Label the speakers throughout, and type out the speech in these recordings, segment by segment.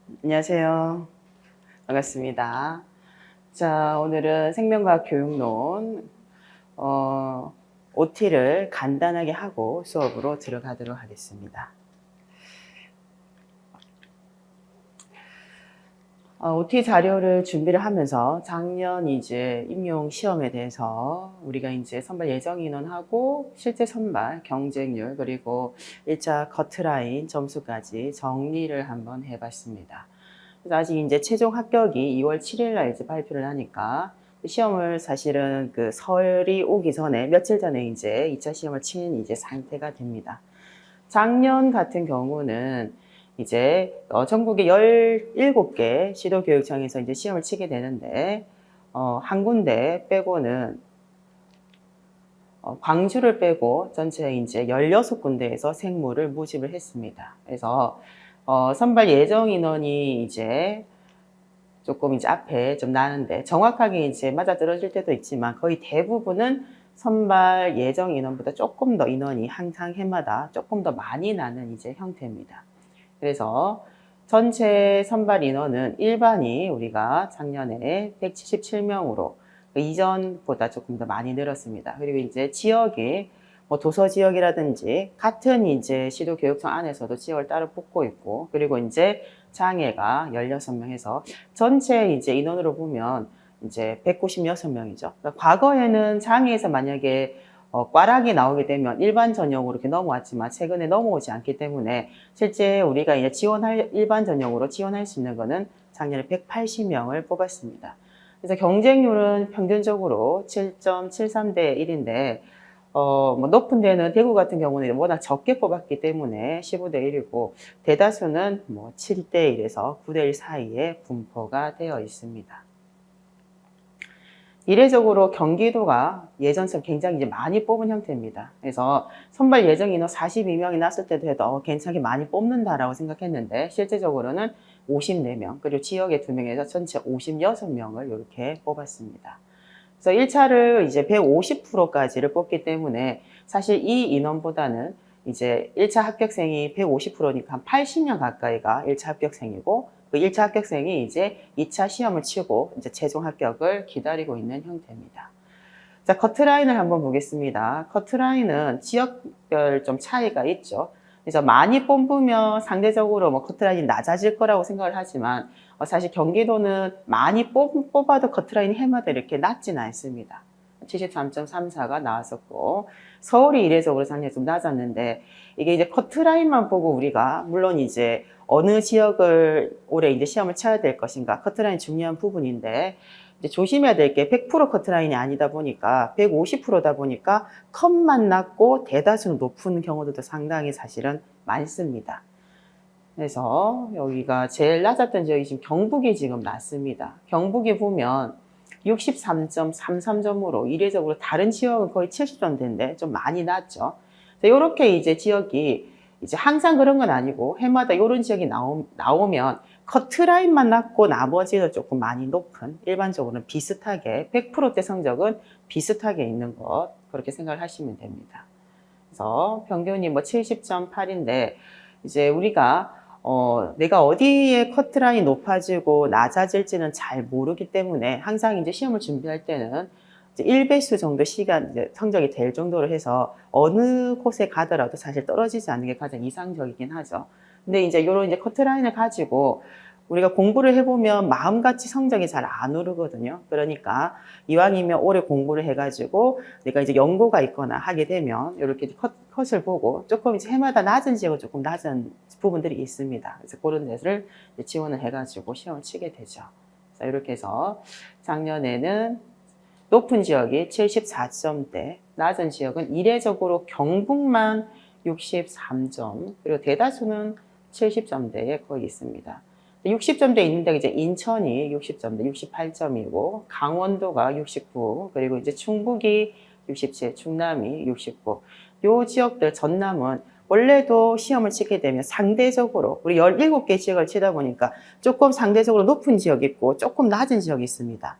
Speaker 1: 안녕하세요. 반갑습니다. 자, 오늘은 생명과학 교육론, OT를 간단하게 하고 수업으로 들어가도록 하겠습니다. OT 자료를 준비를 하면서 작년 이제 임용 시험에 대해서 우리가 이제 선발 예정 인원하고 실제 선발 경쟁률 그리고 1차 커트라인 점수까지 정리를 한번 해봤습니다. 그래서 아직 이제 최종 합격이 2월 7일 날 이제 발표를 하니까 시험을 사실은 그 설이 오기 전에 며칠 전에 이제 2차 시험을 친 이제 상태가 됩니다. 작년 같은 경우는 이제 전국에 17개 시도교육청에서 이제 시험을 치게 되는데 한 군데 빼고는 광주를 빼고 전체 이제 16군데에서 생무를 모집을 했습니다. 그래서 선발 예정 인원이 이제 조금 이제 앞에 좀 나는데 정확하게 이제 맞아떨어질 때도 있지만 거의 대부분은 선발 예정 인원보다 조금 더 인원이 항상 해마다 조금 더 많이 나는 이제 형태입니다. 그래서 전체 선발 인원은 일반이 우리가 작년에 177명으로 이전보다 조금 더 많이 늘었습니다. 그리고 이제 지역이 뭐 도서 지역이라든지 같은 이제 시도교육청 안에서도 지역을 따로 뽑고 있고, 그리고 이제 장애가 16명 해서 전체 이제 인원으로 보면 이제 196명이죠. 그러니까 과거에는 장애에서 만약에 꽈락이 나오게 되면 일반 전형으로 이렇게 넘어왔지만 최근에 넘어오지 않기 때문에 실제 우리가 이제 지원할 일반 전형으로 지원할 수 있는 거는 작년에 180명을 뽑았습니다. 그래서 경쟁률은 평균적으로 7.73대 1인데 뭐 높은 데는 대구 같은 경우는 워낙 적게 뽑았기 때문에 15대 1이고 대다수는 뭐 7대 1에서 9대 1 사이에 분포가 되어 있습니다. 이례적으로 경기도가 예전처럼 굉장히 이제 많이 뽑은 형태입니다. 그래서 선발 예정 인원 42명이 났을 때도 해도 괜찮게 많이 뽑는다라고 생각했는데 실제적으로는 54명, 그리고 지역에 2명에서 전체 56명을 이렇게 뽑았습니다. 그래서 1차를 이제 150%까지를 뽑기 때문에 사실 이 인원보다는 이제 1차 합격생이 150%니까 한 80명 가까이가 1차 합격생이고 그 1차 합격생이 이제 2차 시험을 치고 이제 최종 합격을 기다리고 있는 형태입니다. 자, 커트라인을 한번 보겠습니다. 커트라인은 지역별 좀 차이가 있죠. 그래서 많이 뽑으면 상대적으로 뭐 커트라인이 낮아질 거라고 생각을 하지만 사실 경기도는 많이 뽑아도 커트라인이 해마다 이렇게 낮지는 않습니다. 73.34가 나왔었고 서울이 이례적으로 작년에 좀 낮았는데 이게 이제 커트라인만 보고 우리가 물론 이제 어느 지역을 올해 이제 시험을 쳐야 될 것인가 커트라인 중요한 부분인데 이제 조심해야 될 게 100% 커트라인이 아니다 보니까 150%다 보니까 컷만 낮고 대다수는 높은 경우들도 상당히 사실은 많습니다. 그래서 여기가 제일 낮았던 지역이 지금 경북이 지금 낮습니다. 경북이 보면 63.33점으로 이례적으로 다른 지역은 거의 70점대인데 좀 많이 낮죠. 이렇게 이제 지역이 이제 항상 그런 건 아니고 해마다 이런 지역이 나오면 커트라인만 낮고 나머지는 조금 많이 높은 일반적으로는 비슷하게 100%대 성적은 비슷하게 있는 것 그렇게 생각을 하시면 됩니다. 그래서 평균이 뭐 70.8인데 이제 우리가 내가 어디에 커트라인이 높아지고 낮아질지는 잘 모르기 때문에 항상 이제 시험을 준비할 때는 이제 1배수 정도 시간, 이제 성적이 될 정도로 해서 어느 곳에 가더라도 사실 떨어지지 않는 게 가장 이상적이긴 하죠. 근데 이제 이런 이제 커트라인을 가지고 우리가 공부를 해보면 마음같이 성적이 잘 안 오르거든요. 그러니까 이왕이면 올해 공부를 해가지고 내가 이제 연고가 있거나 하게 되면 이렇게 컷을 보고 조금 이제 해마다 낮은 지역은 조금 낮은 부분들이 있습니다. 그래서 그런 데를 지원을 해가지고 시험을 치게 되죠. 자, 이렇게 해서 작년에는 높은 지역이 74점대, 낮은 지역은 이례적으로 경북만 63점, 그리고 대다수는 70점대에 거의 있습니다. 60점대 있는데 이제 인천이 60점대 68점이고 강원도가 69, 그리고 이제 충북이 67, 충남이 69. 요 지역들 전남은 원래도 시험을 치게 되면 상대적으로 우리 17개 지역을 치다 보니까 조금 상대적으로 높은 지역이 있고 조금 낮은 지역이 있습니다.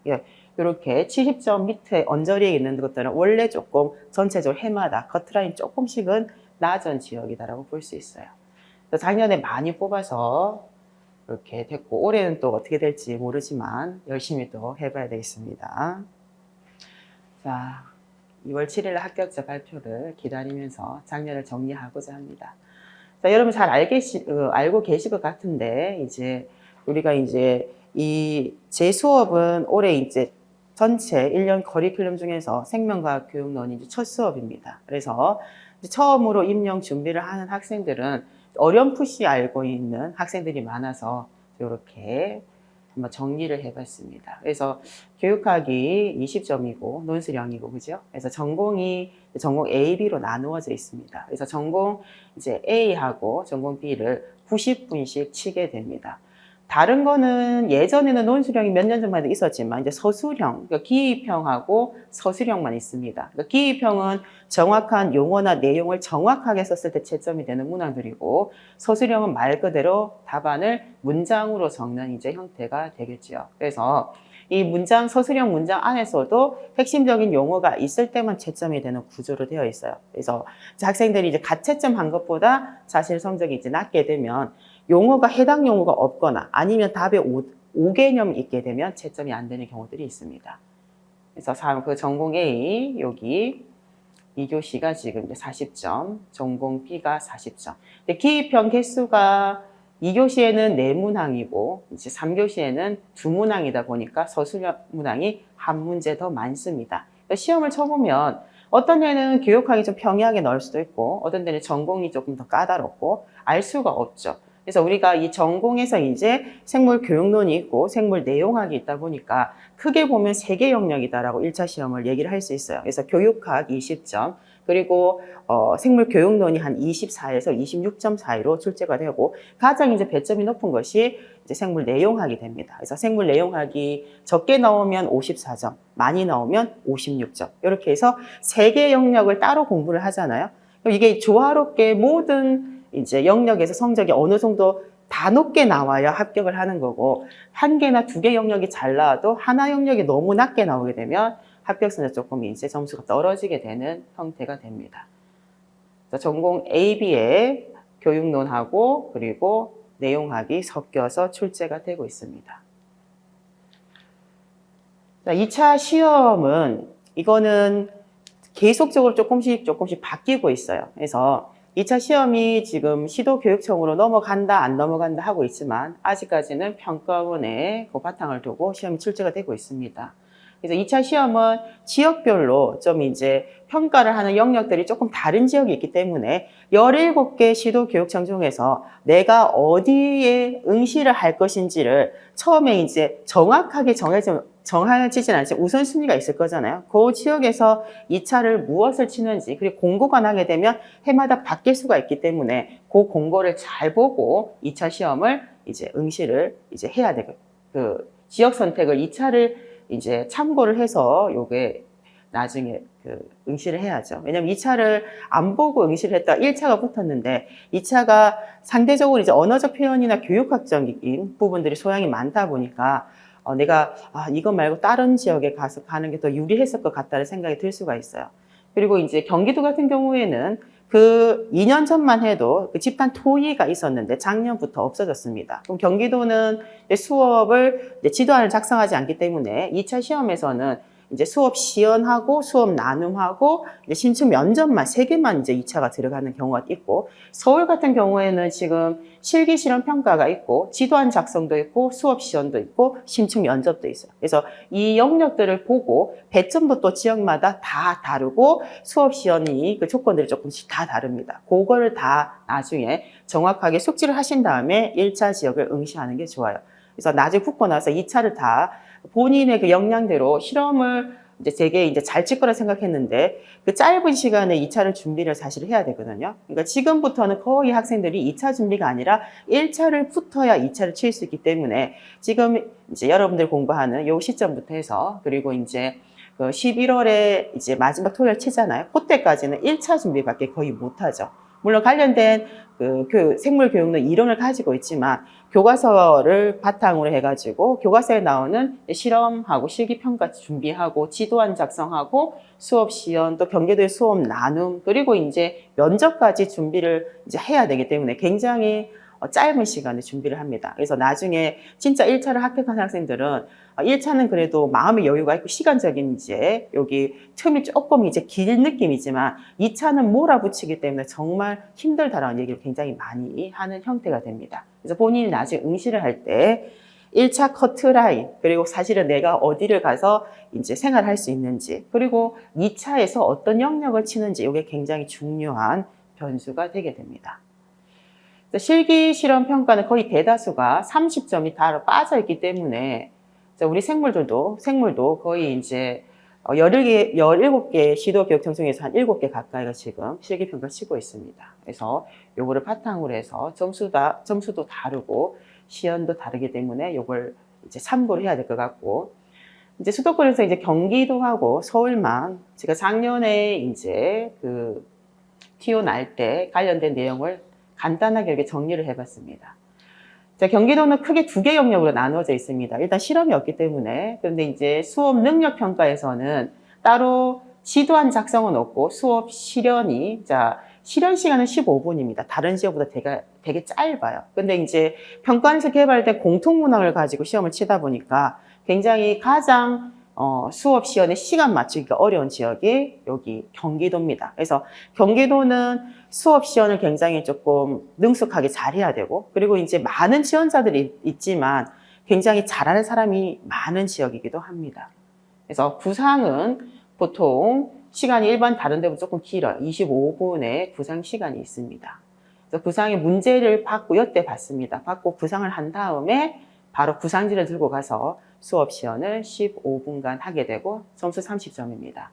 Speaker 1: 이렇게 70점 밑에 언저리에 있는 것들은 원래 조금 전체적으로 해마다 커트라인 조금씩은 낮은 지역이다라고 볼 수 있어요. 작년에 많이 뽑아서 이렇게 됐고, 올해는 또 어떻게 될지 모르지만 열심히 또 해봐야 되겠습니다. 자, 2월 7일 합격자 발표를 기다리면서 작년을 정리하고자 합니다. 자, 여러분 잘 알고 계실 것 같은데, 이제 우리가 이제 제 수업은 올해 이제 전체 1년 커리큘럼 중에서 생명과학 교육론이 이제 첫 수업입니다. 그래서 이제 처음으로 임용 준비를 하는 학생들은 어렴풋이 알고 있는 학생들이 많아서 이렇게 한번 정리를 해봤습니다. 그래서 교육학이 20점이고 논술 0이고 그죠? 그래서 전공 A, B로 나누어져 있습니다. 그래서 전공 이제 A하고 전공 B를 90분씩 치게 됩니다. 다른 거는 예전에는 논술형이 몇 년 전만 해도 있었지만 이제 서술형, 그러니까 기입형하고 서술형만 있습니다. 그러니까 기입형은 정확한 용어나 내용을 정확하게 썼을 때 채점이 되는 문항들이고, 서술형은 말 그대로 답안을 문장으로 적는 이제 형태가 되겠죠. 그래서 이 문장, 서술형 문장 안에서도 핵심적인 용어가 있을 때만 채점이 되는 구조로 되어 있어요. 그래서 학생들이 이제 가채점 한 것보다 자실 성적이 이제 낮게 되면 용어가 해당 용어가 없거나 아니면 답에 오개념이 있게 되면 채점이 안 되는 경우들이 있습니다. 그래서 그 전공 A 여기 2교시가 지금 이제 40점, 전공 B가 40점. 근데 기입형 개수가 2교시에는 4문항이고 이제 3교시에는 2문항이다 보니까 서술형 문항이 한 문제 더 많습니다. 시험을 쳐보면 어떤 데는 교육학이 좀 평이하게 나올 수도 있고 어떤 데는 전공이 조금 더 까다롭고 알 수가 없죠. 그래서 우리가 이 전공에서 이제 생물 교육론이 있고 생물 내용학이 있다 보니까 크게 보면 3개 영역이다라고 1차 시험을 얘기를 할 수 있어요. 그래서 교육학 20점, 그리고 생물 교육론이 한 24에서 26점 사이로 출제가 되고, 가장 이제 배점이 높은 것이 이제 생물 내용학이 됩니다. 그래서 생물 내용학이 적게 나오면 54점, 많이 나오면 56점. 이렇게 해서 3개 영역을 따로 공부를 하잖아요. 그럼 이게 조화롭게 모든 이제 영역에서 성적이 어느 정도 다 높게 나와야 합격을 하는 거고, 1개나 2개 영역이 잘 나와도 하나 영역이 너무 낮게 나오게 되면 합격선에 조금 이제 점수가 떨어지게 되는 형태가 됩니다. 전공 A, B에 교육론하고 그리고 내용학이 섞여서 출제가 되고 있습니다. 자, 2차 시험은 이거는 계속적으로 조금씩 바뀌고 있어요. 그래서 2차 시험이 지금 시도교육청으로 넘어간다 안 넘어간다 하고 있지만 아직까지는 평가원에 그 바탕을 두고 시험이 출제가 되고 있습니다. 그래서 2차 시험은 지역별로 좀 이제 평가를 하는 영역들이 조금 다른 지역이 있기 때문에 17개 시도교육청 중에서 내가 어디에 응시를 할 것인지를 처음에 이제 정확하게 정해지진 않지만 우선순위가 있을 거잖아요. 그 지역에서 2차를 무엇을 치는지, 그리고 공고가 나게 되면 해마다 바뀔 수가 있기 때문에 그 공고를 잘 보고 2차 시험을 이제 응시를 이제 해야 되고, 그 지역 선택을 2차를 이제 참고를 해서 요게 나중에 그 응시를 해야죠. 왜냐면 2차를 안 보고 응시를 했다 1차가 붙었는데 2차가 상대적으로 이제 언어적 표현이나 교육학적인 부분들이 소양이 많다 보니까 내가 이거 말고 다른 지역에 가서 가는 게 더 유리했을 것 같다는 생각이 들 수가 있어요. 그리고 이제 경기도 같은 경우에는 그 2년 전만 해도 그 집단 토의가 있었는데 작년부터 없어졌습니다. 그럼 경기도는 수업을 지도안을 작성하지 않기 때문에 2차 시험에서는 이제 수업 시연하고 수업 나눔하고 이제 신청 면접만 3개만 이제 2차가 들어가는 경우가 있고, 서울 같은 경우에는 지금 실기 실험 평가가 있고 지도안 작성도 있고 수업 시연도 있고 신청 면접도 있어요. 그래서 이 영역들을 보고 배점도 또 지역마다 다 다르고 수업 시연이 그 조건들이 조금씩 다 다릅니다. 그거를 다 나중에 정확하게 숙지를 하신 다음에 1차 지역을 응시하는 게 좋아요. 그래서 나중에 붙고 나서 2차를 다 본인의 그 역량대로 실험을 이제 되게 이제 잘 칠 거라 생각했는데 그 짧은 시간에 2차를 준비를 사실 해야 되거든요. 그러니까 지금부터는 거의 학생들이 2차 준비가 아니라 1차를 붙어야 2차를 칠 수 있기 때문에 지금 이제 여러분들 공부하는 요 시점부터 해서 그리고 이제 그 11월에 이제 마지막 토요일 치잖아요. 그때까지는 1차 준비밖에 거의 못하죠. 물론 관련된 그 생물교육론 이론을 가지고 있지만 교과서를 바탕으로 해가지고 교과서에 나오는 실험하고 실기평가 준비하고 지도안 작성하고 수업 시연 또 경기도의 수업 나눔 그리고 이제 면접까지 준비를 이제 해야 되기 때문에 굉장히 짧은 시간에 준비를 합니다. 그래서 나중에 진짜 1차를 합격한 학생들은 1차는 그래도 마음의 여유가 있고 시간적인 이제 여기 틈이 조금 이제 긴 느낌이지만 2차는 몰아붙이기 때문에 정말 힘들다라는 얘기를 굉장히 많이 하는 형태가 됩니다. 그래서 본인이 나중에 응시를 할 때 1차 커트라인, 그리고 사실은 내가 어디를 가서 이제 생활할 수 있는지, 그리고 2차에서 어떤 영역을 치는지, 이게 굉장히 중요한 변수가 되게 됩니다. 실기 실험 평가는 거의 대다수가 30점이 다 빠져있기 때문에 우리 생물도 거의 이제 17개 시도 교육청 중에서 한 7개 가까이가 지금 실기 평가를 치고 있습니다. 그래서 요거를 바탕으로 해서 점수도 다르고 시연도 다르기 때문에 요걸 이제 참고를 해야 될 것 같고, 이제 수도권에서 이제 경기도하고 서울만 제가 작년에 이제 그 TO 날 때 관련된 내용을 간단하게 이렇게 정리를 해봤습니다. 자, 경기도는 크게 2개 영역으로 나누어져 있습니다. 일단 실험이 없기 때문에. 그런데 이제 수업 능력 평가에서는 따로 지도안 작성은 없고 수업 실연이, 자, 실현 시간은 15분입니다. 다른 지역보다 되게 짧아요. 근데 이제 평가원에서 개발된 공통문항을 가지고 시험을 치다 보니까 굉장히 가장 수업 시연에 시간 맞추기가 어려운 지역이 여기 경기도입니다. 그래서 경기도는 수업 시연을 굉장히 조금 능숙하게 잘해야 되고, 그리고 이제 많은 지원자들이 있지만 굉장히 잘하는 사람이 많은 지역이기도 합니다. 그래서 구상은 보통 시간이 일반 다른 데보다 조금 길어요. 25분의 구상 시간이 있습니다. 그래서 구상의 문제를 받고 엿대 받습니다. 받고 구상을 한 다음에 바로 구상지를 들고 가서 수업 시연을 15분간 하게 되고 점수 30점입니다.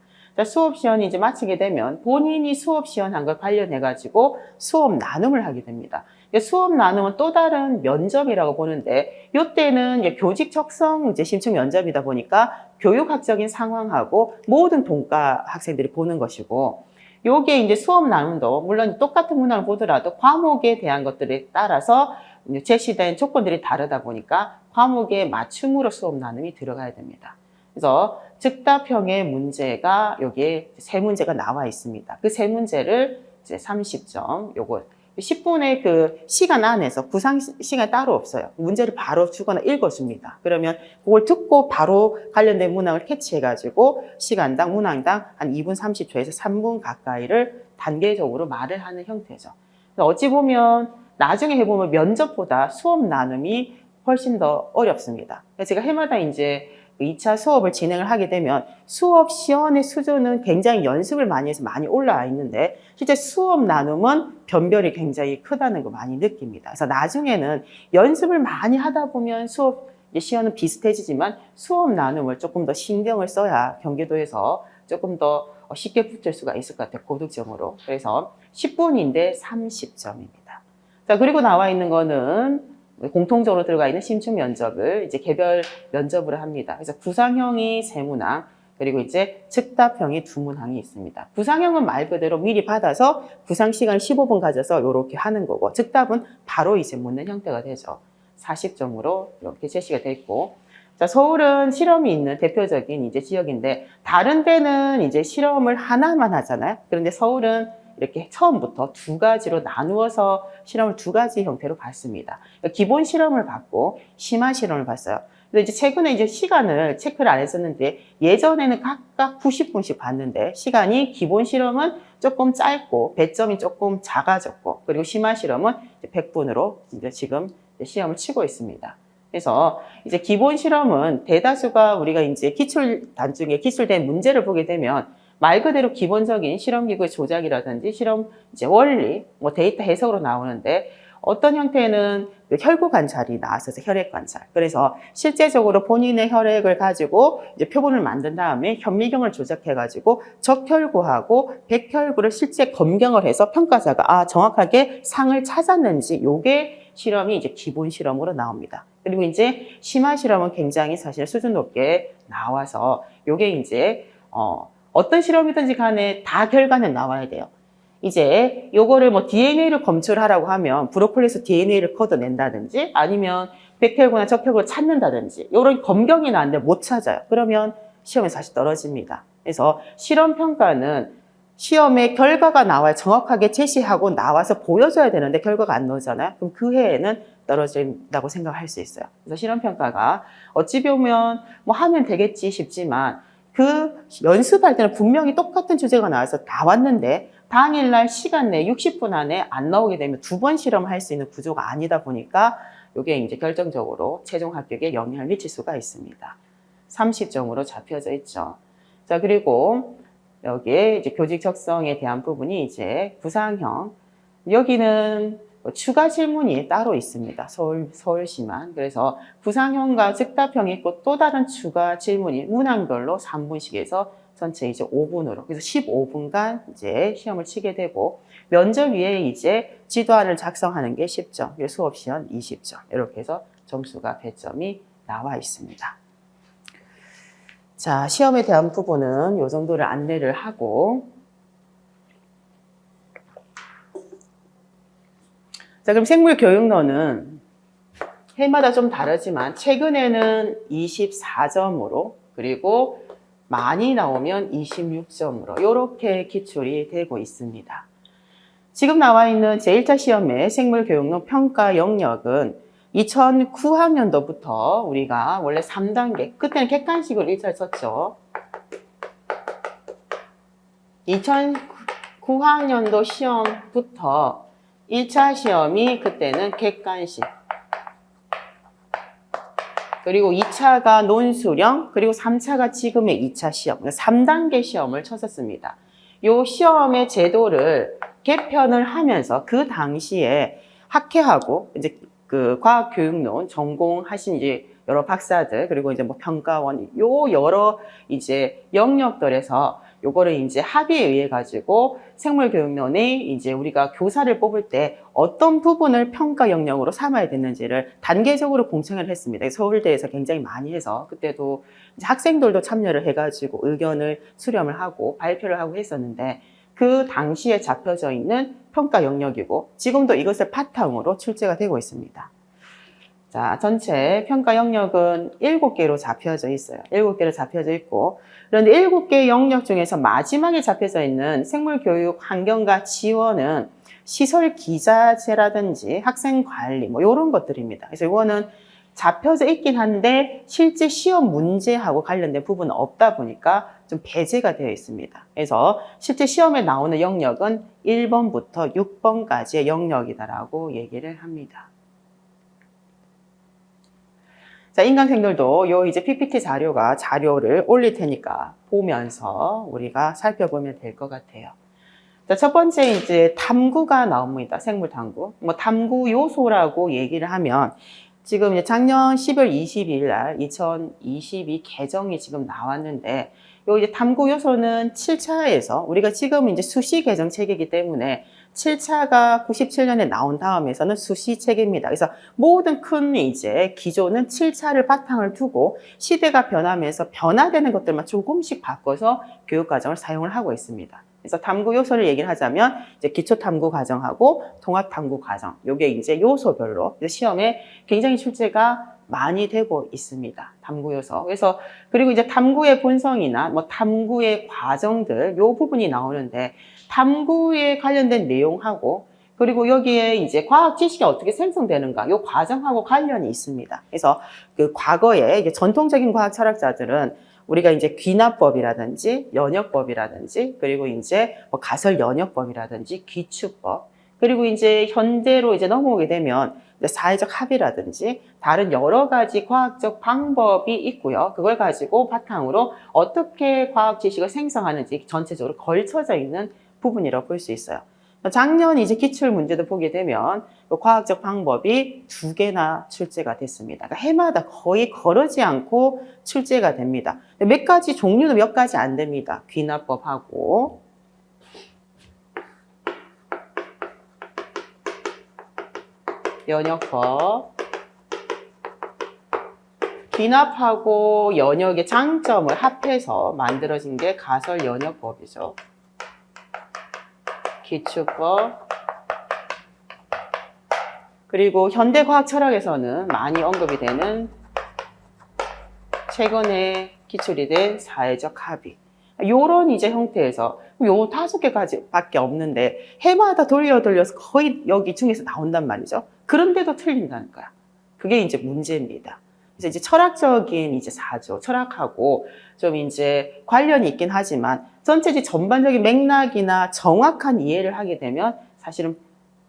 Speaker 1: 수업 시연이 이제 마치게 되면 본인이 수업 시연한 걸 관련해가지고 수업 나눔을 하게 됩니다. 수업 나눔은 또 다른 면접이라고 보는데, 이때는 교직 적성 이제 심층 면접이다 보니까 교육학적인 상황하고 모든 동과 학생들이 보는 것이고, 요게 이제 수업 나눔도 물론 똑같은 문항을 보더라도 과목에 대한 것들에 따라서 제시된 조건들이 다르다 보니까 과목에 맞춤으로 수업 나눔이 들어가야 됩니다. 그래서 즉답형의 문제가 여기에 3문제가 나와 있습니다. 그 3문제를 이제 30점, 요거 10분의 그 시간 안에서 구상 시간 따로 없어요. 문제를 바로 주거나 읽어줍니다. 그러면 그걸 듣고 바로 관련된 문항을 캐치해가지고 시간당 문항당 한 2분 30초에서 3분 가까이를 단계적으로 말을 하는 형태죠. 어찌 보면 나중에 해보면 면접보다 수업 나눔이 훨씬 더 어렵습니다. 제가 해마다 이제 2차 수업을 진행을 하게 되면 수업 시연의 수준은 굉장히 연습을 많이 해서 많이 올라와 있는데 실제 수업 나눔은 변별이 굉장히 크다는 거 많이 느낍니다. 그래서 나중에는 연습을 많이 하다 보면 수업 시연은 비슷해지지만 수업 나눔을 조금 더 신경을 써야 경기도에서 조금 더 쉽게 붙을 수가 있을 것 같아요. 고득점으로. 그래서 10분인데 30점입니다. 자, 그리고 나와 있는 거는 공통적으로 들어가 있는 심층 면접을 이제 개별 면접으로 합니다. 그래서 구상형이 3문항, 그리고 이제 즉답형이 2문항이 있습니다. 구상형은 말 그대로 미리 받아서 구상 시간 15분 가져서 이렇게 하는 거고, 즉답은 바로 이제 묻는 형태가 되죠. 40점으로 이렇게 제시가 돼 있고, 자, 서울은 실험이 있는 대표적인 이제 지역인데, 다른 데는 이제 실험을 하나만 하잖아요. 그런데 서울은 이렇게 처음부터 2가지로 나누어서 실험을 2가지 형태로 봤습니다. 그러니까 기본 실험을 봤고 심화 실험을 봤어요. 근데 이제 최근에 이제 시간을 체크를 안 했었는데, 예전에는 각각 90분씩 봤는데 시간이 기본 실험은 조금 짧고 배점이 조금 작아졌고, 그리고 심화 실험은 100분으로 이제 지금 시험을 치고 있습니다. 그래서 이제 기본 실험은 대다수가 우리가 이제 기출 단중에 기출된 문제를 보게 되면 말 그대로 기본적인 실험기구의 조작이라든지 실험 이제 원리, 뭐 데이터 해석으로 나오는데, 어떤 형태는 혈구 관찰이 나왔어서 혈액 관찰. 그래서 실제적으로 본인의 혈액을 가지고 이제 표본을 만든 다음에 현미경을 조작해가지고 적혈구하고 백혈구를 실제 검경을 해서 평가자가 정확하게 상을 찾았는지, 요게 실험이 이제 기본 실험으로 나옵니다. 그리고 이제 심화 실험은 굉장히 사실 수준 높게 나와서 요게 이제 어떤 실험이든지 간에 다 결과는 나와야 돼요. 이제 요거를 뭐 DNA를 검출하라고 하면 브로콜리에서 DNA를 걷어낸다든지 아니면 백혈구나 적혈구를 찾는다든지 이런 검경이 나왔는데 못 찾아요. 그러면 시험에 사실 떨어집니다. 그래서 실험 평가는 시험에 결과가 나와야 정확하게 제시하고 나와서 보여줘야 되는데 결과가 안 나오잖아요. 그럼 그 해에는 떨어진다고 생각할 수 있어요. 그래서 실험평가가 어찌 보면 뭐 하면 되겠지 싶지만 그 연습할 때는 분명히 똑같은 주제가 나와서 나왔는데 당일날 시간 내 60분 안에 안 나오게 되면 두 번 실험할 수 있는 구조가 아니다 보니까 이게 이제 결정적으로 최종 합격에 영향을 미칠 수가 있습니다. 30점으로 잡혀져 있죠. 자, 그리고 여기에 이제 교직 적성에 대한 부분이 이제 구상형. 여기는 추가 질문이 따로 있습니다. 서울시만. 그래서 구상형과 즉답형이 있고 또 다른 추가 질문이 문항별로 3분씩 해서 전체 이제 5분으로. 그래서 15분간 이제 시험을 치게 되고 면접 위에 이제 지도안을 작성하는 게 10점, 수업 시간 20점. 이렇게 해서 점수가 배점이 나와 있습니다. 자, 시험에 대한 부분은 이 정도를 안내를 하고, 자, 그럼 생물교육론은 해마다 좀 다르지만 최근에는 24점으로 그리고 많이 나오면 26점으로 이렇게 기출이 되고 있습니다. 지금 나와 있는 제1차 시험의 생물교육론 평가 영역은 2009학년도부터 우리가 원래 3단계, 그때는 객관식으로 1차를 썼죠. 2009학년도 시험부터 1차 시험이 그때는 객관식, 그리고 2차가 논술형, 그리고 3차가 지금의 2차 시험, 3단계 시험을 쳤었습니다. 이 시험의 제도를 개편을 하면서 그 당시에 학회하고 이제 그 과학교육론 전공하신 이제 여러 박사들, 그리고 이제 뭐 평가원, 요 여러 이제 영역들에서 요거를 이제 합의에 의해 가지고 생물교육론에 이제 우리가 교사를 뽑을 때 어떤 부분을 평가 영역으로 삼아야 되는지를 단계적으로 공청회를 했습니다. 서울대에서 굉장히 많이 해서 그때도 이제 학생들도 참여를 해가지고 의견을 수렴을 하고 발표를 하고 했었는데 그 당시에 잡혀져 있는 평가 영역이고 지금도 이것을 바탕으로 출제가 되고 있습니다. 자, 전체 평가 영역은 7개로 잡혀져 있어요. 7개로 잡혀져 있고 그런데 7개 영역 중에서 마지막에 잡혀져 있는 생물교육 환경과 지원은 시설 기자재라든지 학생 관리 뭐 이런 것들입니다. 그래서 이거는 잡혀져 있긴 한데 실제 시험 문제하고 관련된 부분은 없다 보니까 좀 배제가 되어 있습니다. 그래서 실제 시험에 나오는 영역은 1번부터 6번까지의 영역이다라고 얘기를 합니다. 자, 인강생들도 요 이제 PPT 자료를 올릴 테니까 보면서 우리가 살펴보면 될 것 같아요. 자, 첫 번째 이제 탐구가 나옵니다. 생물 탐구. 뭐 탐구 요소라고 얘기를 하면 지금 이제 작년 10월 22일 날 2022 개정이 지금 나왔는데 요 이제 탐구 요소는 7차에서 우리가 지금 이제 수시 개정 체계이기 때문에 7차가 97년에 나온 다음에서는 수시 체계입니다. 그래서 모든 큰 이제 기조는 7차를 바탕을 두고 시대가 변하면서 변화되는 것들만 조금씩 바꿔서 교육과정을 사용을 하고 있습니다. 그래서 탐구 요소를 얘기를 하자면 이제 기초 탐구 과정하고 통합 탐구 과정, 요게 이제 요소별로 시험에 굉장히 출제가 많이 되고 있습니다. 탐구 요소. 그래서 그리고 이제 탐구의 본성이나 뭐 탐구의 과정들 요 부분이 나오는데 탐구에 관련된 내용하고 그리고 여기에 이제 과학 지식이 어떻게 생성되는가 요 과정하고 관련이 있습니다. 그래서 그 과거에 이제 전통적인 과학 철학자들은 우리가 이제 귀납법이라든지 연역법이라든지 그리고 이제 뭐 가설 연역법이라든지 기축법 그리고 이제 현대로 이제 넘어오게 되면 사회적 합의라든지 다른 여러 가지 과학적 방법이 있고요. 그걸 가지고 바탕으로 어떻게 과학 지식을 생성하는지 전체적으로 걸쳐져 있는 부분이라고 볼 수 있어요. 작년 이제 기출 문제도 보게 되면 과학적 방법이 2개나 출제가 됐습니다. 그러니까 해마다 거의 거르지 않고 출제가 됩니다. 몇 가지 종류는 몇 가지 안 됩니다. 귀납법하고 연역법. 귀납하고 연역의 장점을 합해서 만들어진 게 가설 연역법이죠. 기축법. 그리고 현대 과학 철학에서는 많이 언급이 되는 최근에 기출이 된 사회적 합의. 요런 이제 형태에서 요 5개까지밖에 없는데 해마다 돌려서 거의 여기 중에서 나온단 말이죠. 그런데도 틀린다는 거야. 그게 이제 문제입니다. 그래서 이제 철학적인 이제 사조, 철학하고 좀 이제 관련이 있긴 하지만 전체적 전반적인 맥락이나 정확한 이해를 하게 되면 사실은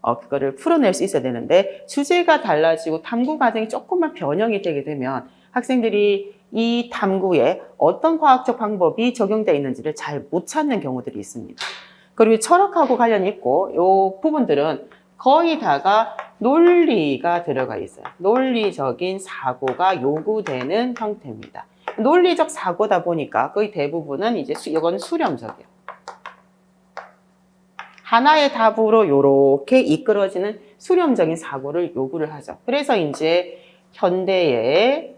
Speaker 1: 그거를 풀어낼 수 있어야 되는데 주제가 달라지고 탐구 과정이 조금만 변형이 되게 되면 학생들이 이 탐구에 어떤 과학적 방법이 적용되어 있는지를 잘 못 찾는 경우들이 있습니다. 그리고 철학하고 관련이 있고 이 부분들은 거의 다가 논리가 들어가 있어요. 논리적인 사고가 요구되는 형태입니다. 논리적 사고다 보니까 거의 대부분은 이제 이건 수렴적이에요. 하나의 답으로 이렇게 이끌어지는 수렴적인 사고를 요구를 하죠. 그래서 이제 현대의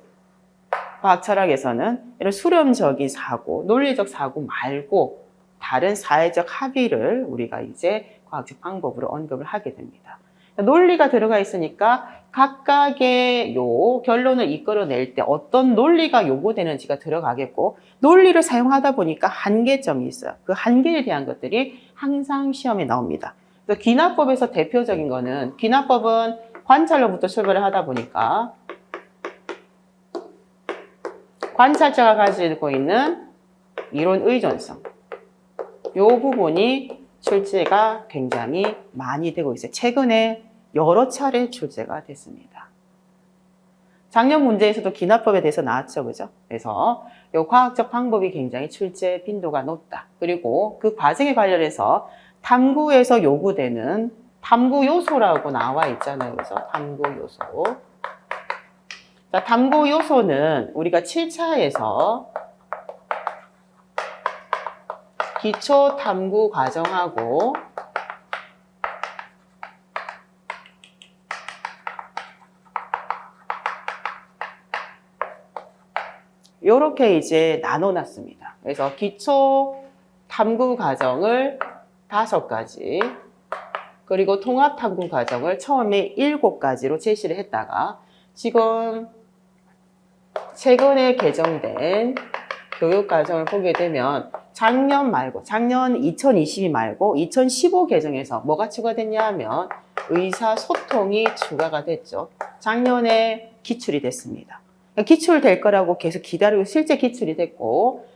Speaker 1: 과학 철학에서는 이런 수렴적인 사고, 논리적 사고 말고 다른 사회적 합의를 우리가 이제 과학적 방법으로 언급을 하게 됩니다. 논리가 들어가 있으니까 각각의 요 결론을 이끌어낼 때 어떤 논리가 요구되는지가 들어가겠고, 논리를 사용하다 보니까 한계점이 있어요. 그 한계에 대한 것들이 항상 시험에 나옵니다. 그래서 귀납법에서 대표적인 거는, 귀납법은 관찰로부터 출발을 하다 보니까 관찰자가 가지고 있는 이론 의존성, 요 부분이 출제가 굉장히 많이 되고 있어요. 최근에 여러 차례 출제가 됐습니다. 작년 문제에서도 귀납법에 대해서 나왔죠, 그죠? 그래서 이 과학적 방법이 굉장히 출제 빈도가 높다. 그리고 그 과정에 관련해서 탐구에서 요구되는 탐구 요소라고 나와 있잖아요, 그죠? 탐구 요소. 자, 탐구 요소는 우리가 7차에서 기초 탐구 과정하고 이렇게 이제 나눠놨습니다. 그래서 기초 탐구 과정을 5가지, 그리고 통합 탐구 과정을 처음에 7가지로 제시를 했다가 지금 최근에 개정된 교육 과정을 보게 되면 작년 2022 말고 2015 개정에서 뭐가 추가됐냐 하면 의사소통이 추가가 됐죠. 작년에 기출이 됐습니다. 기출될 거라고 계속 기다리고 실제 기출이 됐고,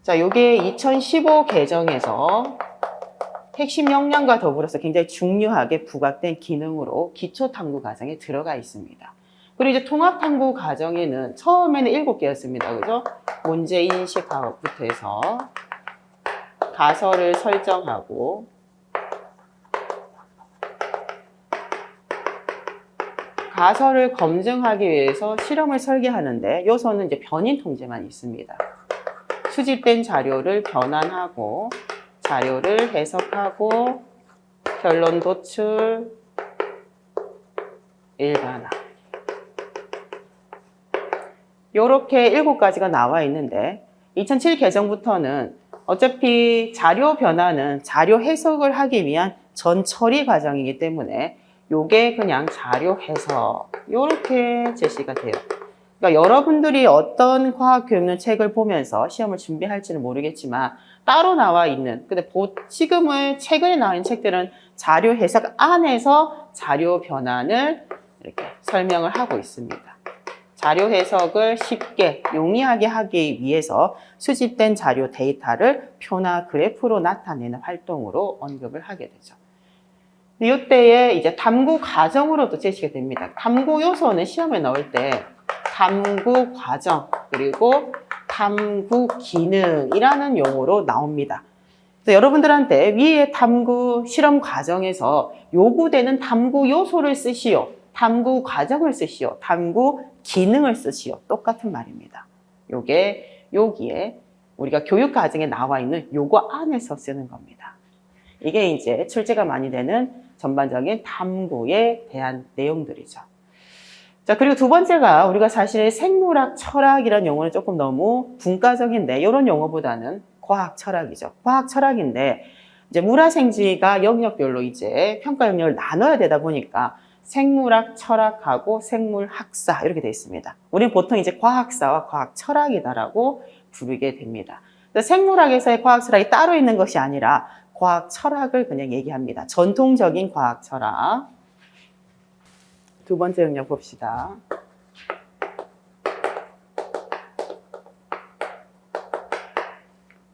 Speaker 1: 자, 요게 2015 개정에서 핵심 역량과 더불어서 굉장히 중요하게 부각된 기능으로 기초 탐구 과정에 들어가 있습니다. 그리고 이제 통합 탐구 과정에는 처음에는 7개였습니다. 그죠? 문제 인식부터 해서 가설을 설정하고, 가설을 검증하기 위해서 실험을 설계하는데 요소는 이제 변인 통제만 있습니다. 수집된 자료를 변환하고, 자료를 해석하고, 결론 도출, 일반화. 요렇게 7가지가 나와 있는데 2007 개정부터는 어차피 자료 변화는 자료 해석을 하기 위한 전 처리 과정이기 때문에 요게 그냥 자료 해석 요렇게 제시가 돼요. 그러니까 여러분들이 어떤 과학교육론 책을 보면서 시험을 준비할지는 모르겠지만 따로 나와 있는, 근데 지금은 최근에 나와 있는 책들은 자료 해석 안에서 자료 변환을 이렇게 설명을 하고 있습니다. 자료 해석을 쉽게 용이하게 하기 위해서 수집된 자료 데이터를 표나 그래프로 나타내는 활동으로 언급을 하게 되죠. 이때에 이제 탐구 과정으로도 제시가 됩니다. 탐구 요소는 시험에 나올 때 탐구 과정 그리고 탐구 기능이라는 용어로 나옵니다. 그래서 여러분들한테 위에 탐구 실험 과정에서 요구되는 탐구 요소를 쓰시오, 탐구 과정을 쓰시오, 탐구 기능을 쓰시오. 똑같은 말입니다. 요게 여기에 우리가 교육 과정에 나와 있는 요거 안에서 쓰는 겁니다. 이게 이제 출제가 많이 되는 전반적인 탐구에 대한 내용들이죠. 자, 그리고 두 번째가 우리가 사실 생물학 철학이라는 용어는 조금 너무 분과적인데 이런 용어보다는 과학 철학이죠. 과학 철학인데 이제 물화생지가 영역별로 이제 평가 영역을 나눠야 되다 보니까 생물학 철학하고 생물학사 이렇게 되어 있습니다. 우리는 보통 이제 과학사와 과학 철학이다라고 부르게 됩니다. 생물학에서의 과학 철학이 따로 있는 것이 아니라 과학 철학을 그냥 얘기합니다. 전통적인 과학 철학. 두 번째 영역 봅시다.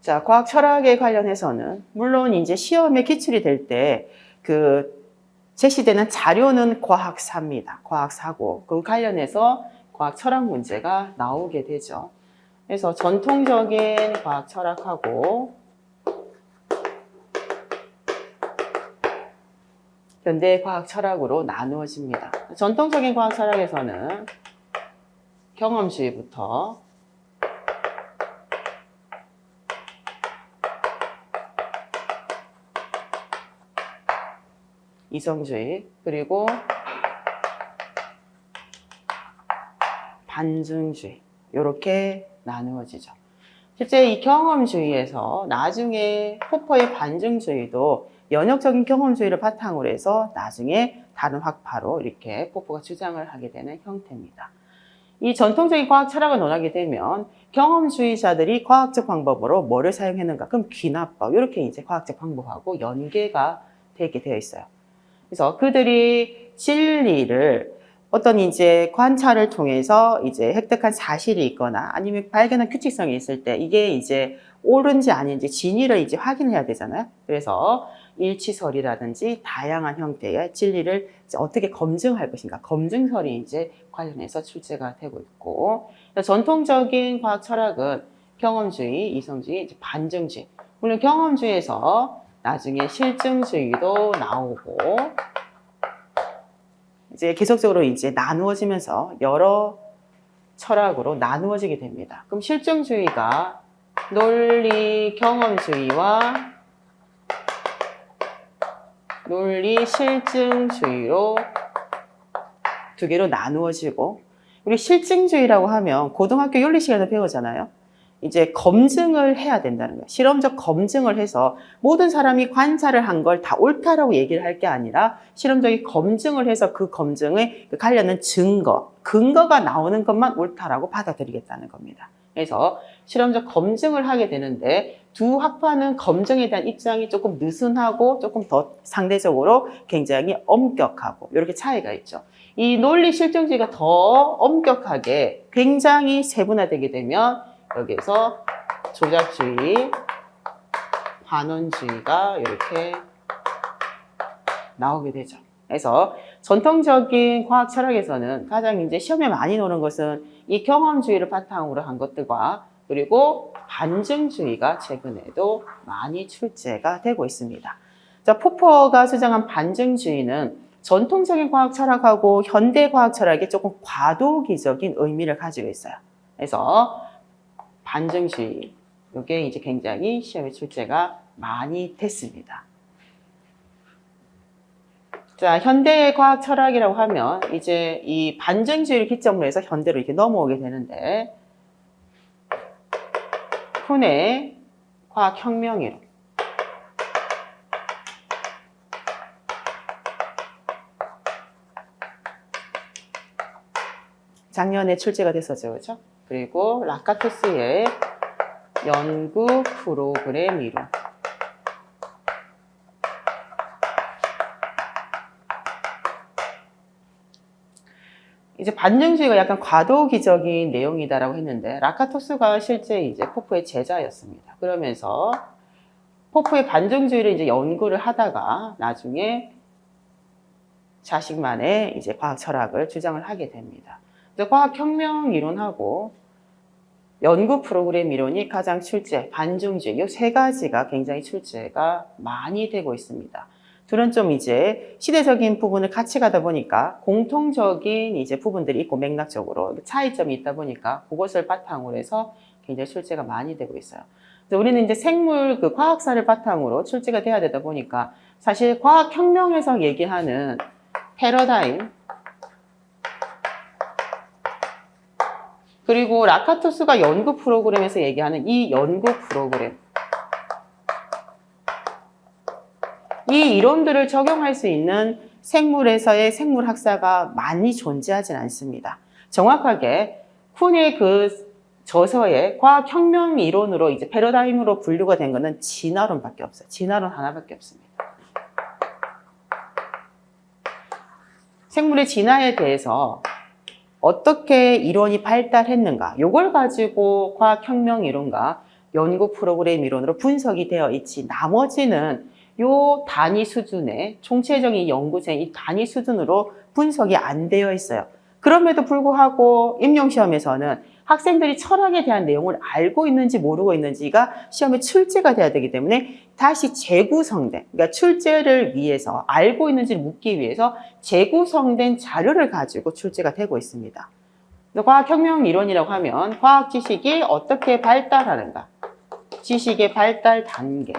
Speaker 1: 자, 과학 철학에 관련해서는 물론 이제 시험에 기출이 될 때 제시되는 자료는 과학사입니다. 과학사고 그 관련해서 과학 철학 문제가 나오게 되죠. 그래서 전통적인 과학 철학하고 현대 과학 철학으로 나누어집니다. 전통적인 과학 철학에서는 경험주의부터 이성주의, 그리고 반증주의 이렇게 나누어지죠. 실제 이 경험주의에서 나중에 포퍼의 반증주의도 연역적인 경험주의를 바탕으로 해서 나중에 다른 학파로 이렇게 포퍼가 주장을 하게 되는 형태입니다. 이 전통적인 과학 철학을 논하게 되면 경험주의자들이 과학적 방법으로 뭐를 사용했는가? 그럼 귀납법 이렇게 이제 과학적 방법하고 연계가 되게 되어 있어요. 그래서 그들이 진리를 어떤 이제 관찰을 통해서 이제 획득한 사실이 있거나 아니면 발견한 규칙성이 있을 때 이게 이제 옳은지 아닌지 진위를 이제 확인해야 되잖아요. 그래서 일치설이라든지 다양한 형태의 진리를 이제 어떻게 검증할 것인가. 검증설이 이제 관련해서 출제가 되고 있고, 전통적인 과학 철학은 경험주의, 이성주의, 이제 반증주의. 물론 경험주의에서 나중에 실증주의도 나오고 이제 계속적으로 이제 나누어지면서 여러 철학으로 나누어지게 됩니다. 그럼 실증주의가 논리 경험주의와 논리 실증주의로 두 개로 나누어지고, 우리 실증주의라고 하면 고등학교 윤리 시간에 배우잖아요. 이제 검증을 해야 된다는 거예요. 실험적 검증을 해서 모든 사람이 관찰을 한 걸 다 옳다라고 얘기를 할 게 아니라 실험적인 검증을 해서 그 검증에 관련된 근거가 나오는 것만 옳다라고 받아들이겠다는 겁니다. 그래서 실험적 검증을 하게 되는데 두 학파는 검증에 대한 입장이 조금 느슨하고 조금 더 상대적으로 굉장히 엄격하고 이렇게 차이가 있죠. 이 논리 실증주의가 더 엄격하게 굉장히 세분화되게 되면 여기에서 조작주의, 반원주의가 이렇게 나오게 되죠. 그래서 전통적인 과학 철학에서는 가장 이제 시험에 많이 나오는 것은 이 경험주의를 바탕으로 한 것들과 그리고 반증주의가 최근에도 많이 출제가 되고 있습니다. 자, 포퍼가 주장한 반증주의는 전통적인 과학 철학하고 현대 과학 철학이 조금 과도기적인 의미를 가지고 있어요. 그래서 반증주의, 이게 이제 굉장히 시험에 출제가 많이 됐습니다. 자, 현대의 과학 철학이라고 하면 이제 이 반증주의를 기점으로 해서 현대로 이렇게 넘어오게 되는데, 쿤의 과학혁명이론. 작년에 출제가 됐었죠, 그렇죠? 그리고 라카토스의 연구 프로그램 이론. 이제 반증주의가 약간 과도기적인 내용이다라고 했는데, 라카토스가 실제 이제 포프의 제자였습니다. 그러면서 포프의 반증주의를 이제 연구를 하다가 나중에 자식만의 이제 과학 철학을 주장을 하게 됩니다. 그래서 과학혁명 이론하고 연구 프로그램 이론이 가장 출제, 반증주의, 이 세 가지가 굉장히 출제가 많이 되고 있습니다. 둘은 좀 이제 시대적인 부분을 같이 가다 보니까 공통적인 이제 부분들이 있고 맥락적으로 차이점이 있다 보니까 그것을 바탕으로 해서 굉장히 출제가 많이 되고 있어요. 그래서 우리는 이제 생물 과학사를 바탕으로 출제가 돼야 되다 보니까 사실 과학혁명에서 얘기하는 패러다임, 그리고 라카토스가 연구 프로그램에서 얘기하는 이 연구 프로그램, 이 이론들을 적용할 수 있는 생물에서의 생물학사가 많이 존재하진 않습니다. 정확하게 쿤의 저서에 과학혁명 이론으로 이제 패러다임으로 분류가 된 거는 진화론밖에 없어요. 진화론 하나밖에 없습니다. 생물의 진화에 대해서 어떻게 이론이 발달했는가, 요걸 가지고 과학혁명 이론과 연구 프로그램 이론으로 분석이 되어 있지, 나머지는 요 단위 수준의 총체적인 연구생 이 단위 수준으로 분석이 안 되어 있어요. 그럼에도 불구하고 임용시험에서는 학생들이 철학에 대한 내용을 알고 있는지 모르고 있는지가 시험에 출제가 돼야 되기 때문에 다시 재구성된, 그러니까 출제를 위해서 알고 있는지를 묻기 위해서 재구성된 자료를 가지고 출제가 되고 있습니다. 과학혁명 이론이라고 하면 과학 지식이 어떻게 발달하는가, 지식의 발달 단계.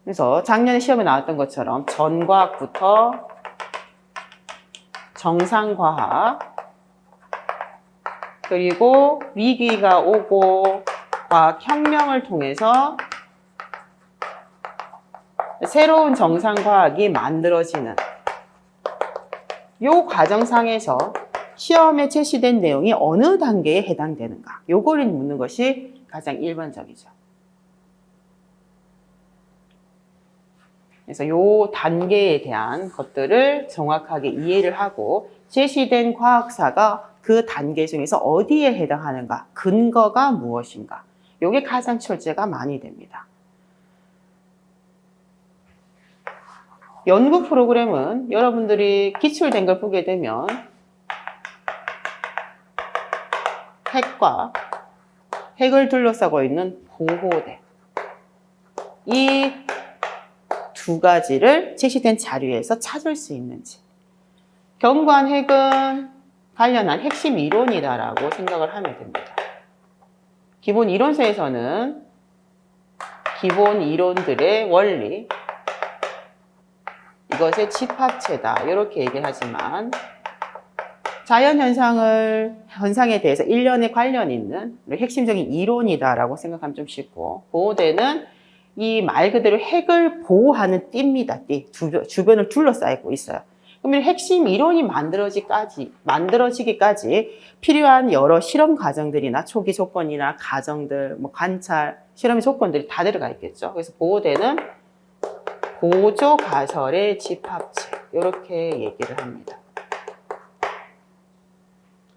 Speaker 1: 그래서 작년에 시험에 나왔던 것처럼 전과학부터 정상과학, 그리고 위기가 오고 과학혁명을 통해서 새로운 정상과학이 만들어지는 요 과정상에서 시험에 제시된 내용이 어느 단계에 해당되는가, 요거를 묻는 것이 가장 일반적이죠. 그래서 요 단계에 대한 것들을 정확하게 이해를 하고 제시된 과학사가 그 단계 중에서 어디에 해당하는가, 근거가 무엇인가, 요게 가장 출제가 많이 됩니다. 연구 프로그램은 여러분들이 기출된 걸 보게 되면 핵을 둘러싸고 있는 보호대, 이 두 가지를 제시된 자료에서 찾을 수 있는지, 경관 핵은 관련한 핵심 이론이다라고 생각을 하면 됩니다. 기본 이론서에서는 기본 이론들의 원리, 이것의 집합체다 이렇게 얘기를 하지만 현상에 대해서 일련의 관련 있는 핵심적인 이론이다라고 생각하면 좀 쉽고, 보호대는 이 말 그대로 핵을 보호하는 띠입니다. 띠. 주변을 둘러싸고 있어요. 그러면 핵심 이론이 만들어지기까지 필요한 여러 실험 과정들이나 초기 조건이나 가정들, 관찰, 실험의 조건들이 다 들어가 있겠죠. 그래서 보호대는 보조 가설의 집합체, 이렇게 얘기를 합니다.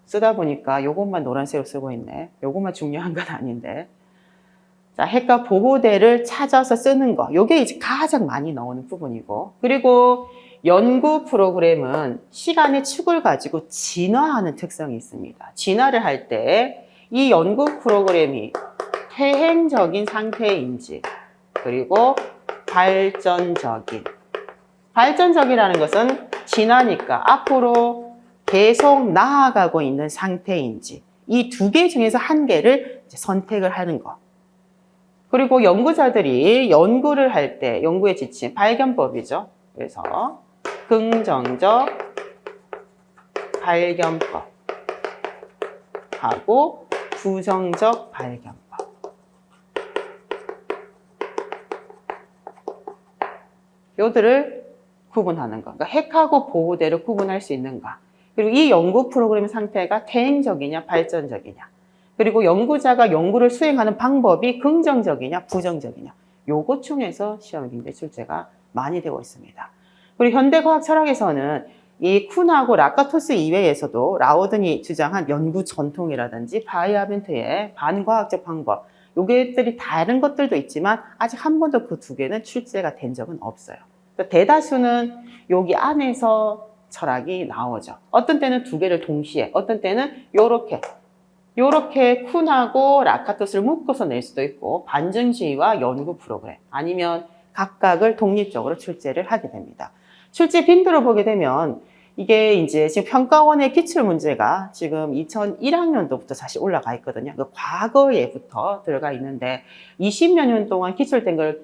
Speaker 1: 쓰다 보니까 요것만 노란색으로 쓰고 있네. 요것만 중요한 건 아닌데. 자, 핵과 보호대를 찾아서 쓰는 거, 요게 이제 가장 많이 나오는 부분이고, 그리고 연구 프로그램은 시간의 축을 가지고 진화하는 특성이 있습니다. 진화를 할 때 이 연구 프로그램이 퇴행적인 상태인지, 그리고 발전적이라는 것은 진화니까 앞으로 계속 나아가고 있는 상태인지, 이 두 개 중에서 한 개를 선택을 하는 것. 그리고 연구자들이 연구를 할 때 연구에 지친 발견법이죠. 그래서 긍정적 발견법하고 부정적 발견법. 요들을 구분하는 거. 그러니까 핵하고 보호대를 구분할 수 있는가. 그리고 이 연구 프로그램 상태가 퇴행적이냐 발전적이냐. 그리고 연구자가 연구를 수행하는 방법이 긍정적이냐 부정적이냐. 요것 중에서 시험에 굉장히 출제가 많이 되고 있습니다. 그리고 현대과학 철학에서는 이 쿤하고 라카토스 이외에서도 라우든이 주장한 연구 전통이라든지 바이아벤트의 반과학적 방법, 요것들이 다른 것들도 있지만 아직 한 번도 그 두 개는 출제가 된 적은 없어요. 대다수는 여기 안에서 철학이 나오죠. 어떤 때는 두 개를 동시에, 어떤 때는 요렇게 쿤하고 라카토스를 묶어서 낼 수도 있고, 반증주의와 연구 프로그램, 아니면 각각을 독립적으로 출제를 하게 됩니다. 출제 빈도를 보게 되면 이게 이제 지금 평가원의 기출 문제가 지금 2001학년도부터 사실 올라가 있거든요. 그 과거에부터 들어가 있는데 20여 년 동안 기출된 걸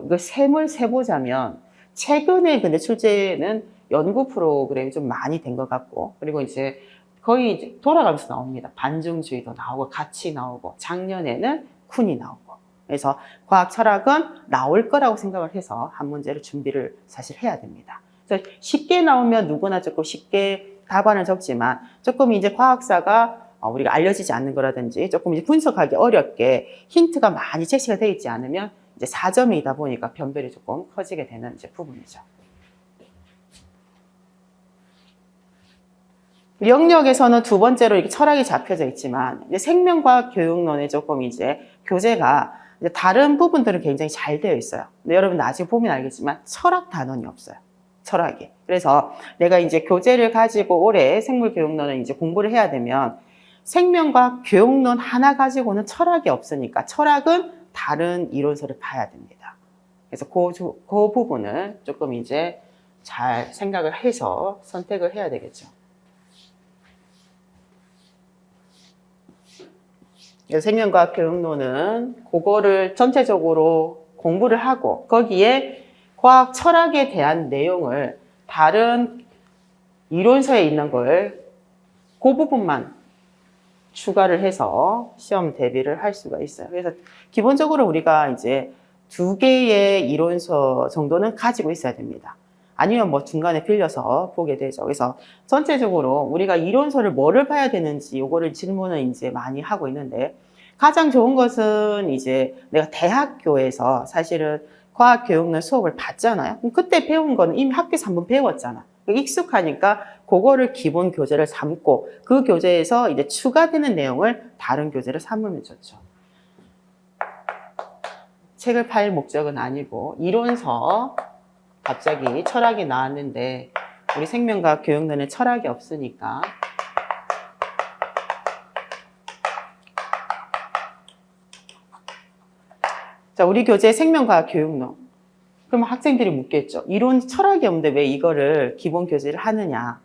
Speaker 1: 이거 셈을 세보자면 최근에 근데 출제는 연구 프로그램이 좀 많이 된 것 같고, 그리고 이제 거의 이제 돌아가면서 나옵니다. 반증주의도 나오고 같이 나오고, 작년에는 쿤이 나오고. 그래서 과학 철학은 나올 거라고 생각을 해서 한 문제를 준비를 사실 해야 됩니다. 그래서 쉽게 나오면 누구나 조금 쉽게 답안은 적지만 조금 이제 과학사가 우리가 알려지지 않는 거라든지 조금 이제 분석하기 어렵게 힌트가 많이 제시가 되어 있지 않으면 이제 4점이다 보니까 변별이 조금 커지게 되는 이제 부분이죠. 영역에서는 두 번째로 이렇게 철학이 잡혀져 있지만 이제 생명과학 교육론에 조금 이제 교재가 이제 다른 부분들은 굉장히 잘 되어 있어요. 근데 여러분 나중에 보면 알겠지만 철학 단원이 없어요. 철학이. 그래서 내가 이제 교재를 가지고 올해 생물교육론을 이제 공부를 해야 되면 생명과학 교육론 하나 가지고는 철학이 없으니까 철학은 다른 이론서를 봐야 됩니다. 그래서 그 부분을 조금 이제 잘 생각을 해서 선택을 해야 되겠죠. 생명과학 교육론은 그거를 전체적으로 공부를 하고 거기에 과학 철학에 대한 내용을 다른 이론서에 있는 걸 그 부분만 추가를 해서 시험 대비를 할 수가 있어요. 그래서 기본적으로 우리가 이제 2개의 이론서 정도는 가지고 있어야 됩니다. 아니면 뭐 중간에 빌려서 보게 되죠. 그래서 전체적으로 우리가 이론서를 뭐를 봐야 되는지 요거를 질문을 이제 많이 하고 있는데 가장 좋은 것은 이제 내가 대학교에서 사실은 과학교육론 수업을 받잖아요. 그때 배운 거는 이미 학교에서 한번 배웠잖아. 익숙하니까 그거를 기본 교재를 삼고 그 교재에서 이제 추가되는 내용을 다른 교재를 삼으면 좋죠. 책을 팔 목적은 아니고 이론서 갑자기 철학이 나왔는데 우리 생명과학 교육론에 철학이 없으니까 자, 우리 교재 생명과학 교육론. 그러면 학생들이 묻겠죠. 이론 철학이 없는데 왜 이거를 기본 교재를 하느냐.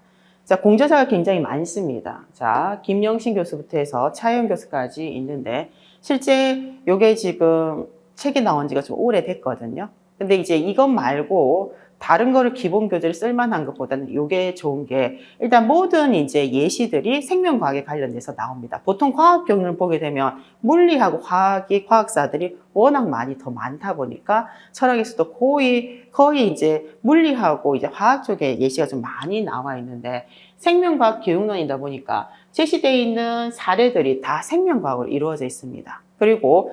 Speaker 1: 자, 공저자가 굉장히 많습니다. 자, 김영신 교수부터 해서 차영 교수까지 있는데 실제 요게 지금 책이 나온 지가 좀 오래됐거든요. 근데 이제 이것 말고 다른 거를 기본 교재를 쓸만한 것보다는 이게 좋은 게 일단 모든 이제 예시들이 생명과학에 관련돼서 나옵니다. 보통 과학 교육을 보게 되면 물리하고 과학사들이 워낙 많이 더 많다 보니까 철학에서도 거의 이제 물리하고 이제 화학 쪽에 예시가 좀 많이 나와 있는데 생명과학 교육론이다 보니까 제시되어 있는 사례들이 다 생명과학으로 이루어져 있습니다. 그리고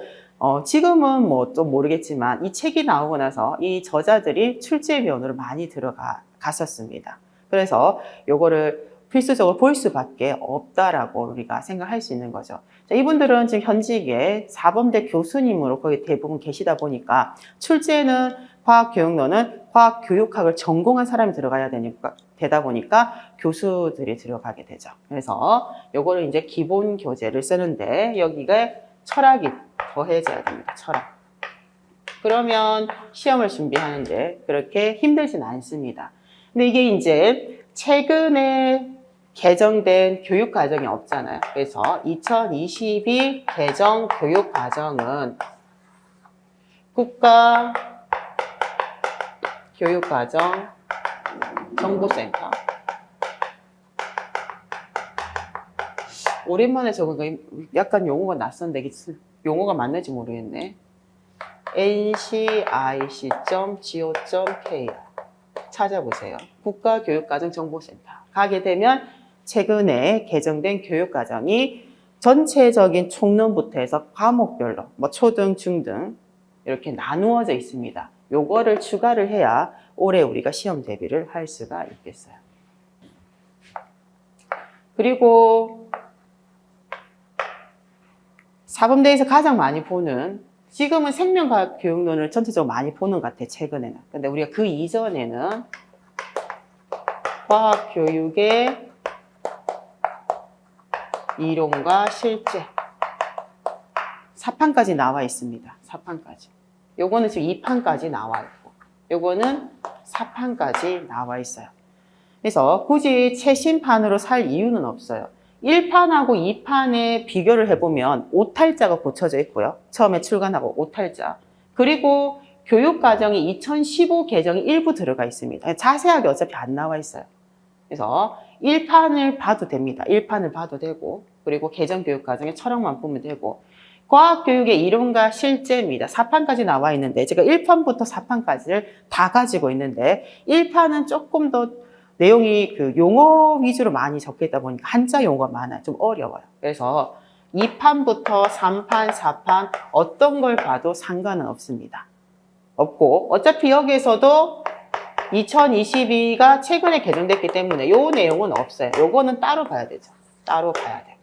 Speaker 1: 지금은 뭐 좀 모르겠지만 이 책이 나오고 나서 이 저자들이 출제위원으로 많이 들어갔었습니다. 그래서 요거를 필수적으로 볼 수밖에 없다라고 우리가 생각할 수 있는 거죠. 자, 이분들은 지금 현직에 사범대 교수님으로 거의 대부분 계시다 보니까 출제는 과학교육론은 과학교육학을 전공한 사람이 들어가야 되다 보니까 교수들이 들어가게 되죠. 그래서 요거를 이제 기본 교재를 쓰는데 여기가 철학이 더해져야 됩니다. 철학. 그러면 시험을 준비하는데 그렇게 힘들진 않습니다. 근데 이게 이제 최근에 개정된 교육과정이 없잖아요. 그래서 2022 개정 교육과정은 국가교육과정 정보센터. 오랜만에 적은 거 약간 용어가 낯선데 용어가 맞는지 모르겠네. ncic.go.kr 찾아보세요. 국가교육과정정보센터 가게 되면 최근에 개정된 교육과정이 전체적인 총론부터 해서 과목별로 뭐 초등, 중등 이렇게 나누어져 있습니다. 요거를 추가를 해야 올해 우리가 시험 대비를 할 수가 있겠어요. 그리고 사범대에서 가장 많이 보는 지금은 생명과학 교육론을 전체적으로 많이 보는 것 같아요. 최근에는. 근데 우리가 그 이전에는 과학교육의 이론과 실제 4판까지 나와 있습니다. 4판까지. 요거는 지금 2판까지 나와 있고 요거는 4판까지 나와 있어요. 그래서 굳이 최신판으로 살 이유는 없어요. 1판하고 2판의 비교를 해보면 오탈자가 고쳐져 있고요. 처음에 출간하고 오탈자. 그리고 교육과정이 2015 개정이 일부 들어가 있습니다. 자세하게 어차피 안 나와 있어요. 그래서 1판을 봐도 됩니다. 1판을 봐도 되고 그리고 개정교육과정의 철학만 보면 되고 과학교육의 이론과 실제입니다. 4판까지 나와 있는데 제가 1판부터 4판까지를 다 가지고 있는데 1판은 조금 더 내용이 그 용어 위주로 많이 적혀 있다 보니까 한자 용어가 많아요. 좀 어려워요. 그래서 2판부터 3판, 4판 어떤 걸 봐도 상관은 없습니다. 없고 어차피 여기에서도 2022가 최근에 개정됐기 때문에 요 내용은 없어요. 요거는 따로 봐야 되죠. 따로 봐야 되고.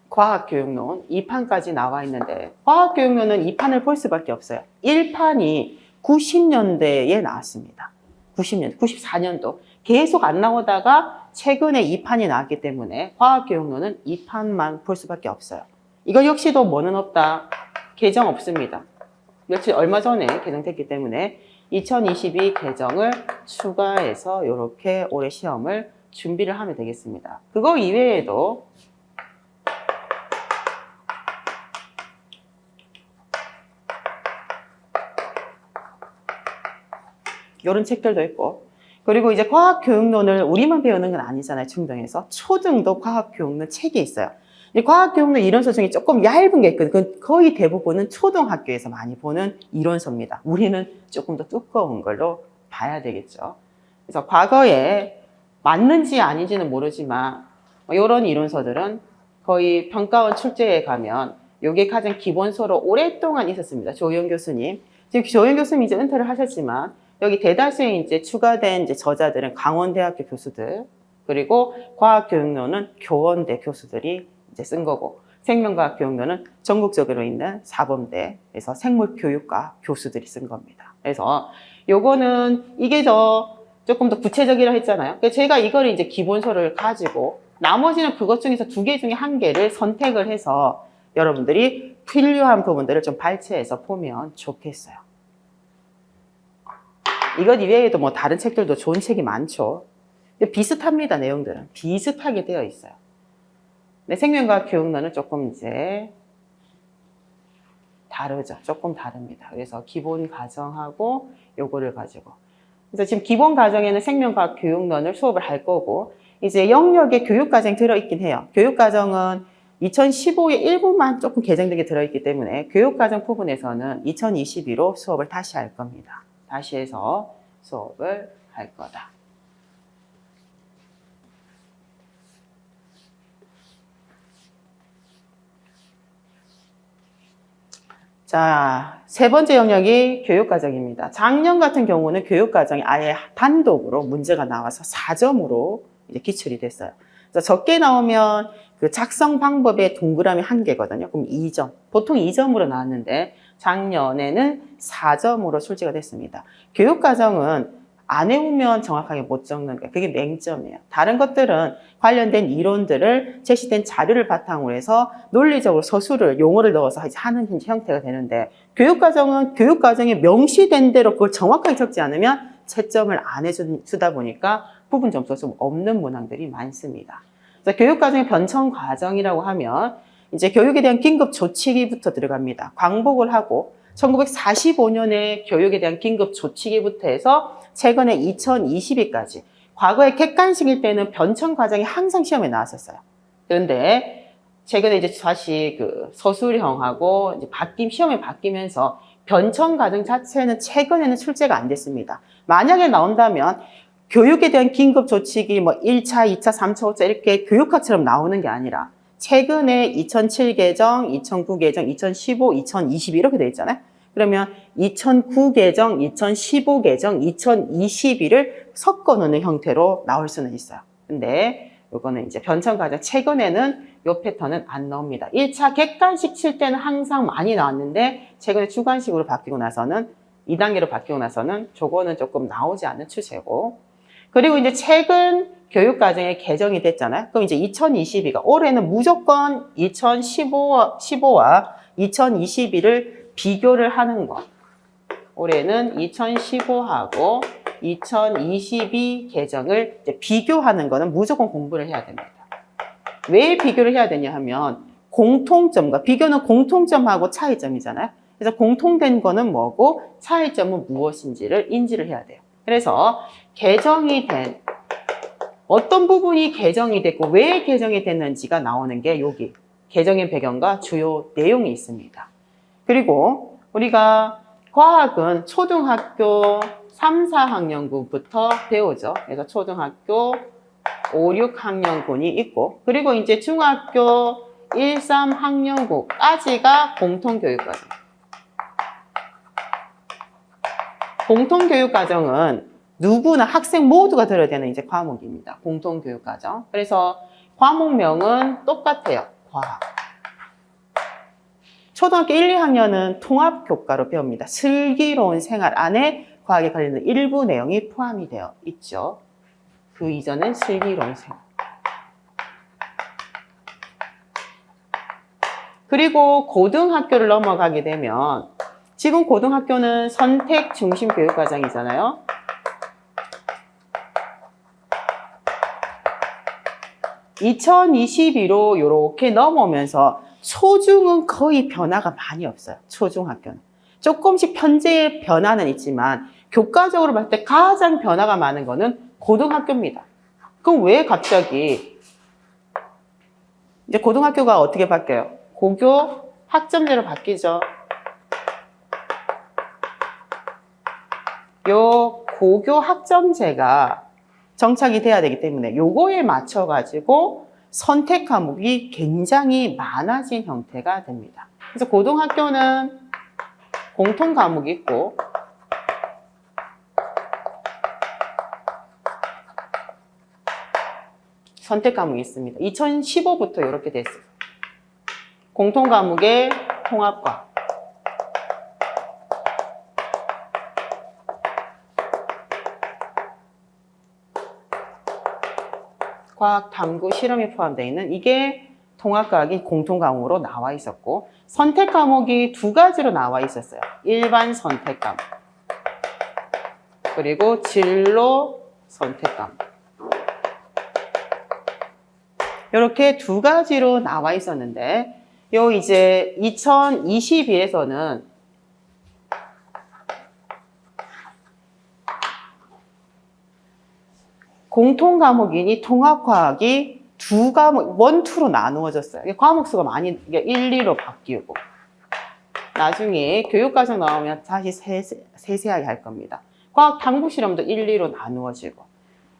Speaker 1: 과학교육론 2판까지 나와 있는데 과학교육론은 2판을 볼 수밖에 없어요. 1판이 90년대에 나왔습니다. 90년, 94년도 계속 안 나오다가 최근에 2판이 나왔기 때문에 과학교육론은 2판만 볼 수밖에 없어요. 이거 역시도 뭐는 없다. 개정 없습니다. 며칠 얼마 전에 개정됐기 때문에 2022 개정을 추가해서 이렇게 올해 시험을 준비를 하면 되겠습니다. 그거 이외에도 이런 책들도 있고, 그리고 이제 과학교육론을 우리만 배우는 건 아니잖아요. 중등에서. 초등도 과학교육론 책이 있어요. 이 과학교육론 이론서 중에 조금 얇은 게 있거든요. 그건 거의 대부분은 초등학교에서 많이 보는 이론서입니다. 우리는 조금 더 두꺼운 걸로 봐야 되겠죠. 그래서 과거에 맞는지 아닌지는 모르지만 이런 이론서들은 거의 평가원 출제에 가면 이게 가장 기본서로 오랫동안 있었습니다. 조영 교수님. 지금 조영 교수님 이제 은퇴를 하셨지만 여기 대다수의 이제 추가된 이제 저자들은 강원대학교 교수들, 그리고 과학교육론은 교원대 교수들이 이제 쓴 거고, 생명과학교육론은 전국적으로 있는 사범대에서 생물교육과 교수들이 쓴 겁니다. 그래서 요거는 이게 조금 더 구체적이라 했잖아요. 그래서 제가 이거를 이제 기본서를 가지고 나머지는 그것 중에서 2개 중에 1개를 선택을 해서 여러분들이 필요한 부분들을 좀 발췌해서 보면 좋겠어요. 이것 이외에도 뭐 다른 책들도 좋은 책이 많죠. 근데 비슷합니다, 내용들은. 비슷하게 되어 있어요. 근데 생명과학 교육론은 조금 이제 다르죠. 조금 다릅니다. 그래서 기본 과정하고 요거를 가지고. 그래서 지금 기본 과정에는 생명과학 교육론을 수업을 할 거고, 이제 영역에 교육과정이 들어있긴 해요. 교육과정은 2015에 일부만 조금 개정되게 들어있기 때문에 교육과정 부분에서는 2022로 수업을 다시 할 겁니다. 다시 해서 수업을 할 거다. 자, 세 번째 영역이 교육과정입니다. 작년 같은 경우는 교육과정이 아예 단독으로 문제가 나와서 4점으로 이제 기출이 됐어요. 그래서 적게 나오면 그 작성 방법에 동그라미 1개거든요. 그럼 2점. 보통 2점으로 나왔는데 작년에는 4점으로 출제가 됐습니다. 교육과정은 안 외우면 정확하게 못 적는 거예요. 그게 맹점이에요. 다른 것들은 관련된 이론들을 제시된 자료를 바탕으로 해서 논리적으로 서술을, 용어를 넣어서 하는 형태가 되는데, 교육과정은 교육과정에 명시된 대로 그걸 정확하게 적지 않으면 채점을 안 해주다 보니까 부분 점수가 좀 없는 문항들이 많습니다. 그래서 교육과정의 변천과정이라고 하면 이제 교육에 대한 긴급 조치기부터 들어갑니다. 광복을 하고 1945년에 교육에 대한 긴급 조치기부터 해서 최근에 2022까지, 과거에 객관식일 때는 변천 과정이 항상 시험에 나왔었어요. 그런데 최근에 이제 다시 그 서술형하고 이제 시험에 바뀌면서 변천 과정 자체는 최근에는 출제가 안 됐습니다. 만약에 나온다면 교육에 대한 긴급 조치기 뭐 1차, 2차, 3차, 5차 이렇게 교육학처럼 나오는 게 아니라 최근에 2007 개정, 2009 개정, 2015, 2022 이렇게 돼 있잖아요. 그러면 2009 개정, 2015 개정, 2022를 섞어 놓는 형태로 나올 수는 있어요. 근데 이거는 이제 변천 과정, 최근에는 이 패턴은 안 나옵니다. 1차 객관식 칠 때는 항상 많이 나왔는데 최근에 주관식으로 바뀌고 나서는 2단계로 바뀌고 나서는 저거는 조금 나오지 않는 추세고, 그리고 이제 최근 교육과정에 개정이 됐잖아요. 그럼 이제 2022가 올해는 무조건 2015와 2022를 비교를 하는 거. 올해는 2015하고 2022 개정을 이제 비교하는 거는 무조건 공부를 해야 됩니다. 왜 비교를 해야 되냐 하면 공통점과, 비교는 공통점하고 차이점이잖아요. 그래서 공통된 거는 뭐고 차이점은 무엇인지를 인지를 해야 돼요. 그래서 개정이 된 어떤 부분이 개정이 됐고 왜 개정이 됐는지가 나오는 게 여기 개정의 배경과 주요 내용이 있습니다. 그리고 우리가 과학은 초등학교 3, 4학년군부터 배우죠. 그래서 초등학교 5, 6학년군이 있고, 그리고 이제 중학교 1, 3학년군까지가 공통교육과정. 공통교육과정은 누구나 학생 모두가 들어야 되는 이제 과목입니다. 공통교육과정. 그래서 과목명은 똑같아요. 과학. 초등학교 1, 2학년은 통합교과로 배웁니다. 슬기로운 생활 안에 과학에 관련된 일부 내용이 포함이 되어 있죠. 그 이전은 슬기로운 생활. 그리고 고등학교를 넘어가게 되면 지금 고등학교는 선택 중심 교육과정이잖아요. (2022로) 이렇게 넘어오면서 초중은 거의 변화가 많이 없어요. 초중학교는. 조금씩 편제의 변화는 있지만 교과적으로 봤을 때 가장 변화가 많은 거는 고등학교입니다. 그럼 왜 갑자기 이제 고등학교가 어떻게 바뀌어요? 고교 학점제로 바뀌죠. 요 고교 학점제가 정착이 돼야 되기 때문에 요거에 맞춰 가지고 선택 과목이 굉장히 많아진 형태가 됩니다. 그래서 고등학교는 공통 과목이 있고 선택 과목이 있습니다. 2015부터 이렇게 됐어요. 공통 과목의 통합과 과학 탐구 실험이 포함되어 있는 이게 통합과학이 공통 과목으로 나와 있었고, 선택 과목이 두 가지로 나와 있었어요. 일반 선택 과목 그리고 진로 선택 과목. 이렇게 두 가지로 나와 있었는데 요 이제 2022에서는 공통 과목이니 통합과학이 두 과목, 원투로 나누어졌어요. 과목 수가 많이 1, 2로 바뀌고 나중에 교육과정 나오면 다시 세세하게 할 겁니다. 과학 탐구 실험도 1, 2로 나누어지고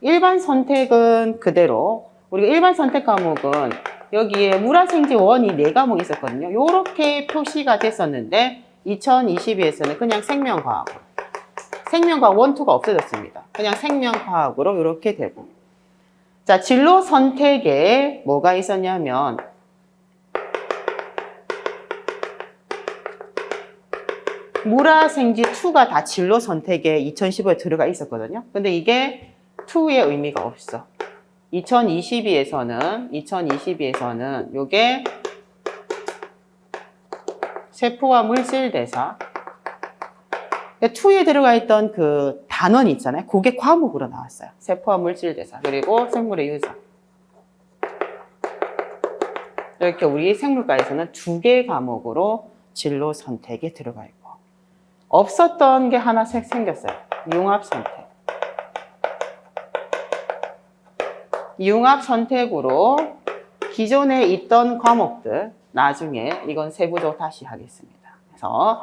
Speaker 1: 일반 선택은 그대로 우리가 일반 선택 과목은 여기에 물화생지 원이 4과목이 있었거든요. 이렇게 표시가 됐었는데 2022에서는 그냥 생명과학으로 생명과학 원투가 없어졌습니다. 그냥 생명과학으로 이렇게 되고. 자, 진로 선택에 뭐가 있었냐면 물화생지2가 다 진로 선택에 2015에 들어가 있었거든요. 근데 이게 2의 의미가 없어. 2022에서는 요게 세포와 물질 대사 2에 들어가 있던 그 단원 있잖아요. 그게 과목으로 나왔어요. 세포와 물질 대사 그리고 생물의 유전. 이렇게 우리 생물과에서는 2개의 과목으로 진로 선택에 들어가 있고 없었던 게 하나 생겼어요. 융합 선택. 융합 선택으로 기존에 있던 과목들 나중에 이건 세부적으로 다시 하겠습니다. 그래서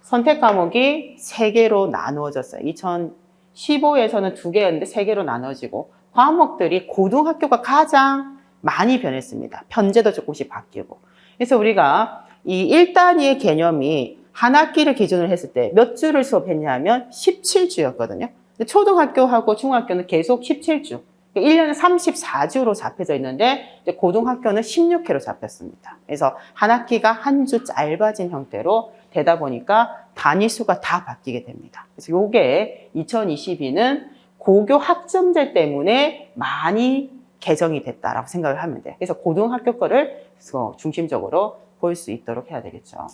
Speaker 1: 선택 과목이 3개로 나누어졌어요. 2015에서는 2개였는데 3개로 나눠지고 과목들이 고등학교가 가장 많이 변했습니다. 편제도 조금씩 바뀌고. 그래서 우리가 이 1단위의 개념이 한 학기를 기준으로 했을 때 몇 주를 수업했냐면 17주였거든요. 근데 초등학교하고 중학교는 계속 17주. 1년에 34주로 잡혀져 있는데 고등학교는 16회로 잡혔습니다. 그래서 한 학기가 한 주 짧아진 형태로 되다 보니까 단위 수가 다 바뀌게 됩니다. 그래서 요게 2022는 고교 학점제 때문에 많이 개정이 됐다라고 생각을 하면 돼요. 그래서 고등학교 거를 중심적으로 볼 수 있도록 해야 되겠죠.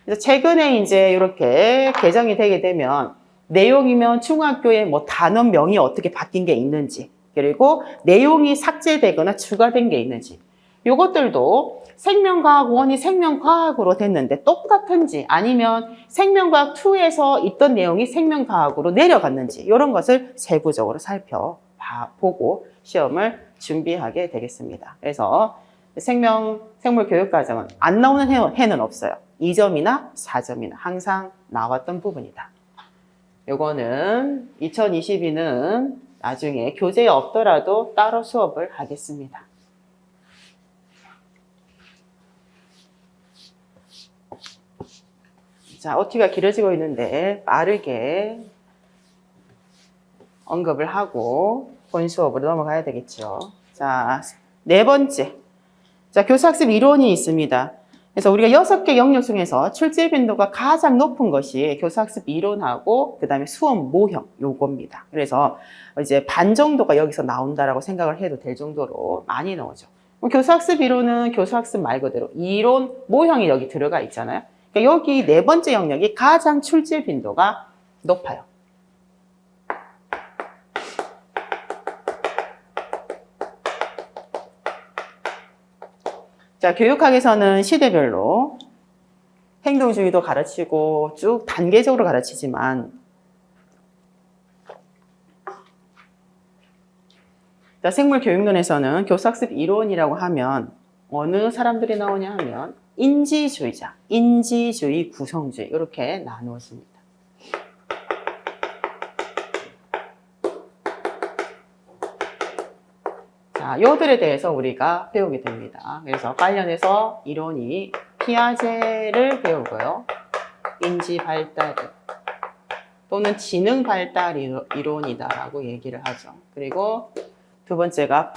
Speaker 1: 그래서 최근에 이제 이렇게 개정이 되게 되면 내용이면 중학교에 뭐 단원명이 어떻게 바뀐 게 있는지 그리고 내용이 삭제되거나 추가된 게 있는지 이것들도 생명과학 1이 생명과학으로 됐는데 똑같은지 아니면 생명과학 2에서 있던 내용이 생명과학으로 내려갔는지 이런 것을 세부적으로 살펴보고 시험을 준비하게 되겠습니다. 그래서 생물교육과정은 안 나오는 해는 없어요. 2점이나 4점이나 항상 나왔던 부분이다. 요거는 2022는 나중에 교재에 없더라도 따로 수업을 하겠습니다. 자, OT가 길어지고 있는데 빠르게 언급을 하고 본 수업으로 넘어가야 되겠죠. 자, 네 번째. 자, 교사학습 이론이 있습니다. 그래서 우리가 6개 영역 중에서 출제 빈도가 가장 높은 것이 교사학습 이론하고 그 다음에 수업 모형 요겁니다. 그래서 이제 반 정도가 여기서 나온다라고 생각을 해도 될 정도로 많이 나오죠. 교사학습 이론은 교사학습 말 그대로 이론 모형이 여기 들어가 있잖아요. 그러니까 여기 네 번째 영역이 가장 출제 빈도가 높아요. 자, 교육학에서는 시대별로 행동주의도 가르치고 쭉 단계적으로 가르치지만 자, 생물교육론에서는 교사학습 이론이라고 하면 어느 사람들이 나오냐 하면 인지주의자, 인지주의, 구성주의 이렇게 나누어집니다. 자, 요들에 대해서 우리가 배우게 됩니다. 그래서 관련해서 이론이 피아제를 배우고요. 인지 발달 또는 지능 발달 이론이다라고 얘기를 하죠. 그리고 두 번째가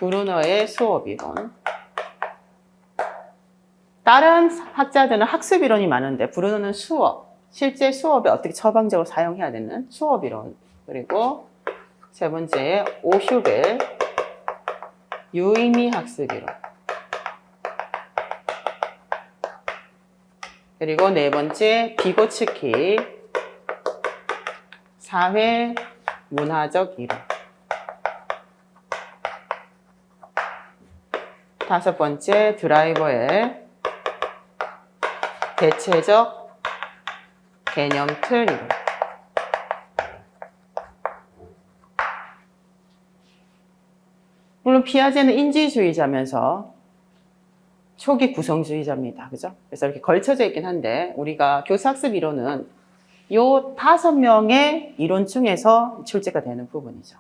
Speaker 1: 브루너의 수업 이론. 다른 학자들은 학습 이론이 많은데 브루너는 수업, 실제 수업에 어떻게 처방적으로 사용해야 되는 수업 이론. 그리고 세 번째 오슈벨 유의미 학습 이론. 그리고 네 번째 비고츠키 사회 문화적 이론. 다섯 번째 드라이버의 대체적 개념 틀 이론. 물론 피아제는 인지주의자면서 초기 구성주의자입니다. 그죠? 그래서 이렇게 걸쳐져 있긴 한데 우리가 교사학습 이론은 요 5명의 이론 중에서 출제가 되는 부분이죠.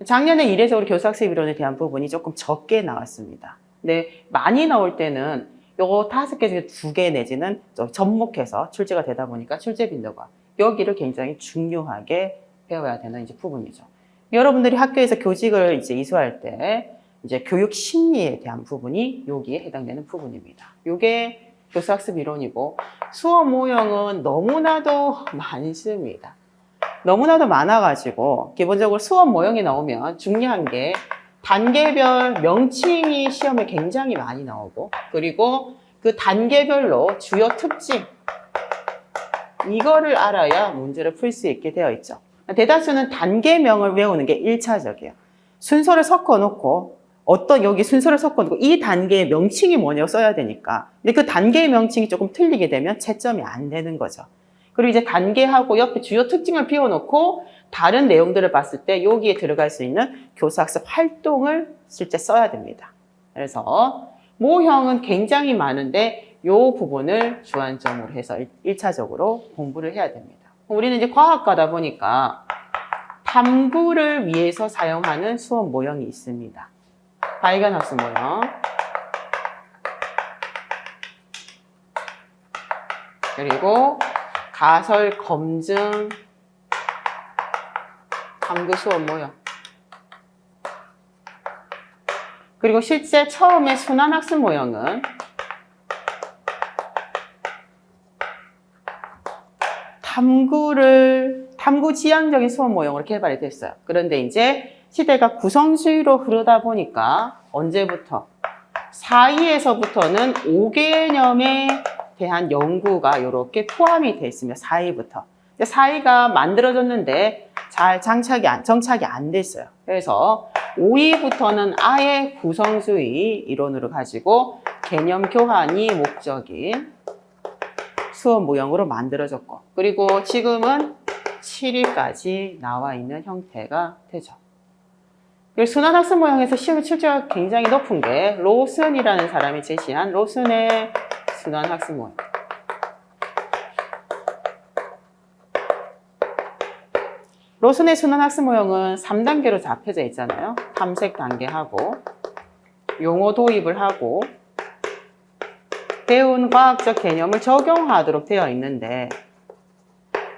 Speaker 1: 작년에 이례적으로 교사학습 이론에 대한 부분이 조금 적게 나왔습니다. 근데 많이 나올 때는 요 5개 중에 2개 내지는 접목해서 출제가 되다 보니까 출제 빈도가 여기를 굉장히 중요하게 배워야 되는 이제 부분이죠. 여러분들이 학교에서 교직을 이제 이수할 때 이제 교육 심리에 대한 부분이 여기에 해당되는 부분입니다. 이게 교사학습 이론이고 수업 모형은 너무나도 많습니다. 너무나도 많아가지고 기본적으로 수업 모형이 나오면 중요한 게 단계별 명칭이 시험에 굉장히 많이 나오고 그리고 그 단계별로 주요 특징 이거를 알아야 문제를 풀 수 있게 되어 있죠. 대다수는 단계명을 외우는 게 1차적이에요. 순서를 섞어놓고 여기 순서를 섞어놓고 이 단계의 명칭이 뭐냐고 써야 되니까. 근데 그 단계의 명칭이 조금 틀리게 되면 채점이 안 되는 거죠. 그리고 이제 단계하고 옆에 주요 특징을 비워놓고 다른 내용들을 봤을 때 여기에 들어갈 수 있는 교사학습 활동을 실제 써야 됩니다. 그래서 모형은 굉장히 많은데 이 부분을 주안점으로 해서 1차적으로 공부를 해야 됩니다. 우리는 이제 과학과다 보니까 탐구를 위해서 사용하는 수업 모형이 있습니다. 발견학습 모형. 그리고 가설 검증 탐구 수업 모형. 그리고 실제 처음에 순환학습 모형은 탐구 지향적인 수업 모형으로 개발이 됐어요. 그런데 이제 시대가 구성주의로 흐르다 보니까 언제부터? 4위에서부터는 5개념에 대한 연구가 이렇게 포함이 되어 있으며 4위부터. 4위가 만들어졌는데 잘 정착이 안 됐어요. 그래서 5위부터는 아예 구성주의 이론으로 가지고 개념 교환이 목적인 수업 모형으로 만들어졌고 그리고 지금은 7위까지 나와 있는 형태가 되죠. 그리고 순환학습 모형에서 시험 출제가 굉장히 높은 게 로슨이라는 사람이 제시한 로슨의 순환학습 모형. 로슨의 순환학습 모형은 3단계로 잡혀져 있잖아요. 탐색 단계하고 용어 도입을 하고 배운 과학적 개념을 적용하도록 되어 있는데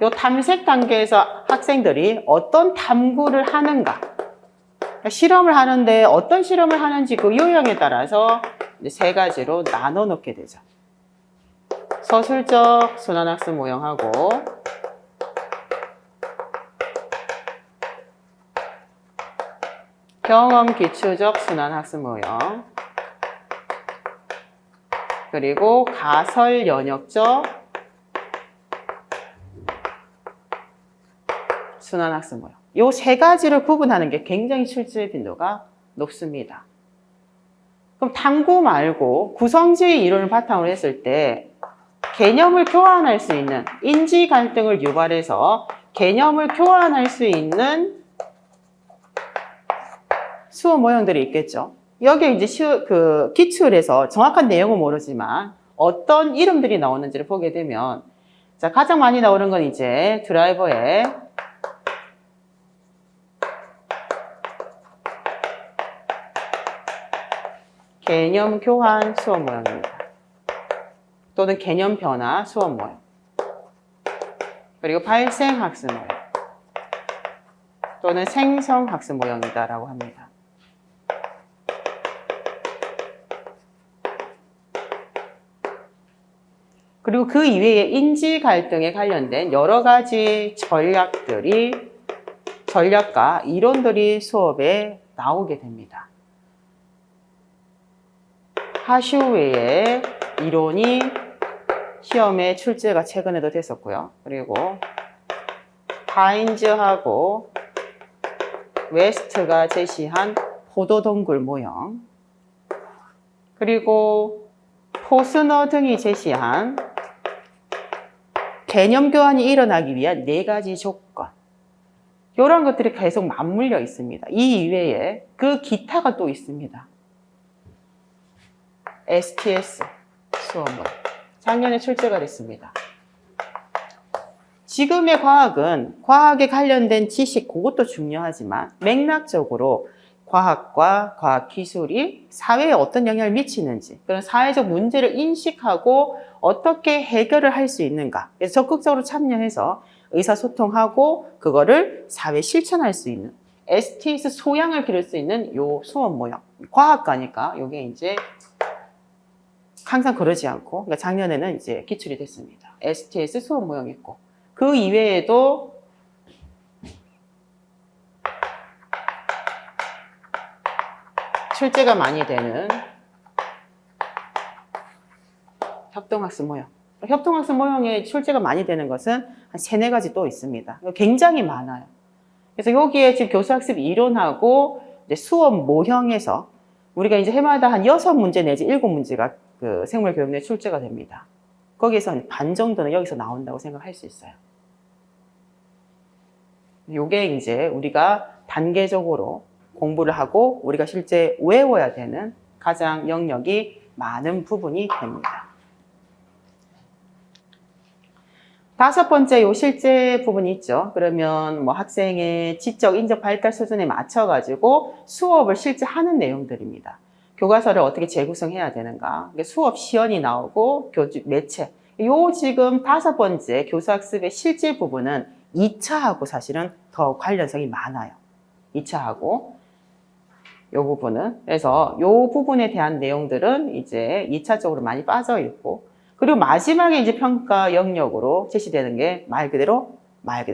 Speaker 1: 이 탐색 단계에서 학생들이 어떤 탐구를 하는가, 실험을 하는데 어떤 실험을 하는지 그 유형에 따라서 세 가지로 나눠 놓게 되죠. 서술적 순환학습 모형하고 경험 기초적 순환학습 모형, 그리고 가설 연역적 순환학습 모형. 이 세 가지를 구분하는 게 굉장히 출제 빈도가 높습니다. 그럼 탐구 말고 구성주의 이론을 바탕으로 했을 때 개념을 교환할 수 있는, 인지 갈등을 유발해서 개념을 교환할 수 있는 수업 모형들이 있겠죠. 여기에 이제 기출에서 정확한 내용은 모르지만 어떤 이름들이 나오는지를 보게 되면, 자, 가장 많이 나오는 건 이제 드라이버의 개념 교환 수업 모형입니다. 또는 개념 변화 수업 모형. 그리고 발생 학습 모형. 또는 생성 학습 모형이다라고 합니다. 그리고 그 이외에 인지 갈등에 관련된 여러 가지 전략과 이론들이 수업에 나오게 됩니다. 하슈웨이의 이론이 시험에 출제가 최근에도 됐었고요. 그리고 하인즈하고 웨스트가 제시한 포도동굴 모형, 그리고 포스너 등이 제시한 개념 교환이 일어나기 위한 4가지 조건, 이런 것들이 계속 맞물려 있습니다. 이 이외에 그 기타가 또 있습니다. STS 수업은 작년에 출제가 됐습니다. 지금의 과학은 과학에 관련된 지식, 그것도 중요하지만 맥락적으로 과학과 과학기술이 사회에 어떤 영향을 미치는지, 그런 사회적 문제를 인식하고 어떻게 해결을 할 수 있는가, 그래서 적극적으로 참여해서 의사소통하고 그거를 사회에 실천할 수 있는 STS 소양을 기를 수 있는 요 수업 모형. 과학과니까 요게 이제 항상 그러지 않고, 그러니까 작년에는 이제 기출이 됐습니다. STS 수업 모형이 있고, 그 이외에도 출제가 많이 되는 협동학습 모형. 협동학습 모형에 출제가 많이 되는 것은 한 3-4가지 또 있습니다. 굉장히 많아요. 그래서 여기에 지금 교수학습 이론하고 이제 수업 모형에서 우리가 이제 해마다 한 6문제 내지 7문제가 그 생물교육에 출제가 됩니다. 거기에서 한 반 정도는 여기서 나온다고 생각할 수 있어요. 요게 이제 우리가 단계적으로 공부를 하고 우리가 실제 외워야 되는 가장 영역이 많은 부분이 됩니다. 5번째 요 실제 부분이 있죠. 그러면 뭐 학생의 지적, 인적 발달 수준에 맞춰가지고 수업을 실제 하는 내용들입니다. 교과서를 어떻게 재구성해야 되는가, 수업 시연이 나오고 교주 매체. 요 지금 5번째 교수학습의 실제 부분은 2차하고 사실은 더 관련성이 많아요. 2차하고 요 부분은. 그래서 요 부분에 대한 내용들은 이제 2차적으로 많이 빠져 있고, 그리고 마지막에 이제 평가 영역으로 제시되는 게 말 그대로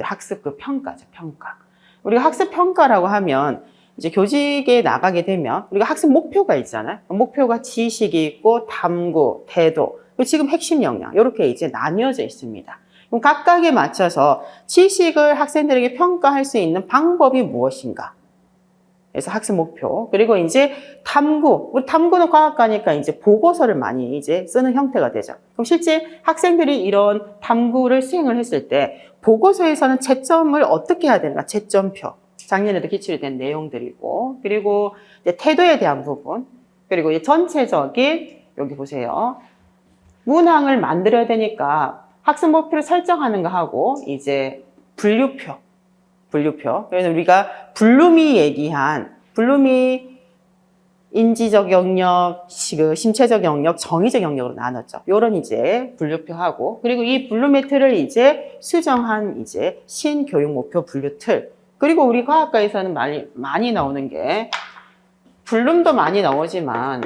Speaker 1: 학습 그 평가죠, 평가. 우리가 학습 평가라고 하면 이제 교직에 나가게 되면 우리가 학습 목표가 있잖아요. 목표가 지식이 있고 탐구, 태도, 지금 핵심 역량 이렇게 이제 나뉘어져 있습니다. 그럼 각각에 맞춰서 지식을 학생들에게 평가할 수 있는 방법이 무엇인가? 그래서 학습 목표, 그리고 이제 탐구, 우리 탐구는 과학과니까 이제 보고서를 많이 이제 쓰는 형태가 되죠. 그럼 실제 학생들이 이런 탐구를 수행을 했을 때 보고서에서는 채점을 어떻게 해야 되는가? 채점표. 작년에도 기출이 된 내용들이고, 그리고 이제 태도에 대한 부분, 그리고 이제 전체적인, 여기 보세요. 문항을 만들어야 되니까 학습 목표를 설정하는 거 하고, 이제 분류표. 그래서 우리가 블룸이 인지적 영역, 심체적 영역, 정의적 영역으로 나눴죠. 요런 이제 분류표하고, 그리고 이 블룸의 틀을 이제 수정한 이제 신교육 목표 분류 틀. 그리고 우리 과학과에서는 많이 나오는 게, 블룸도 많이 나오지만,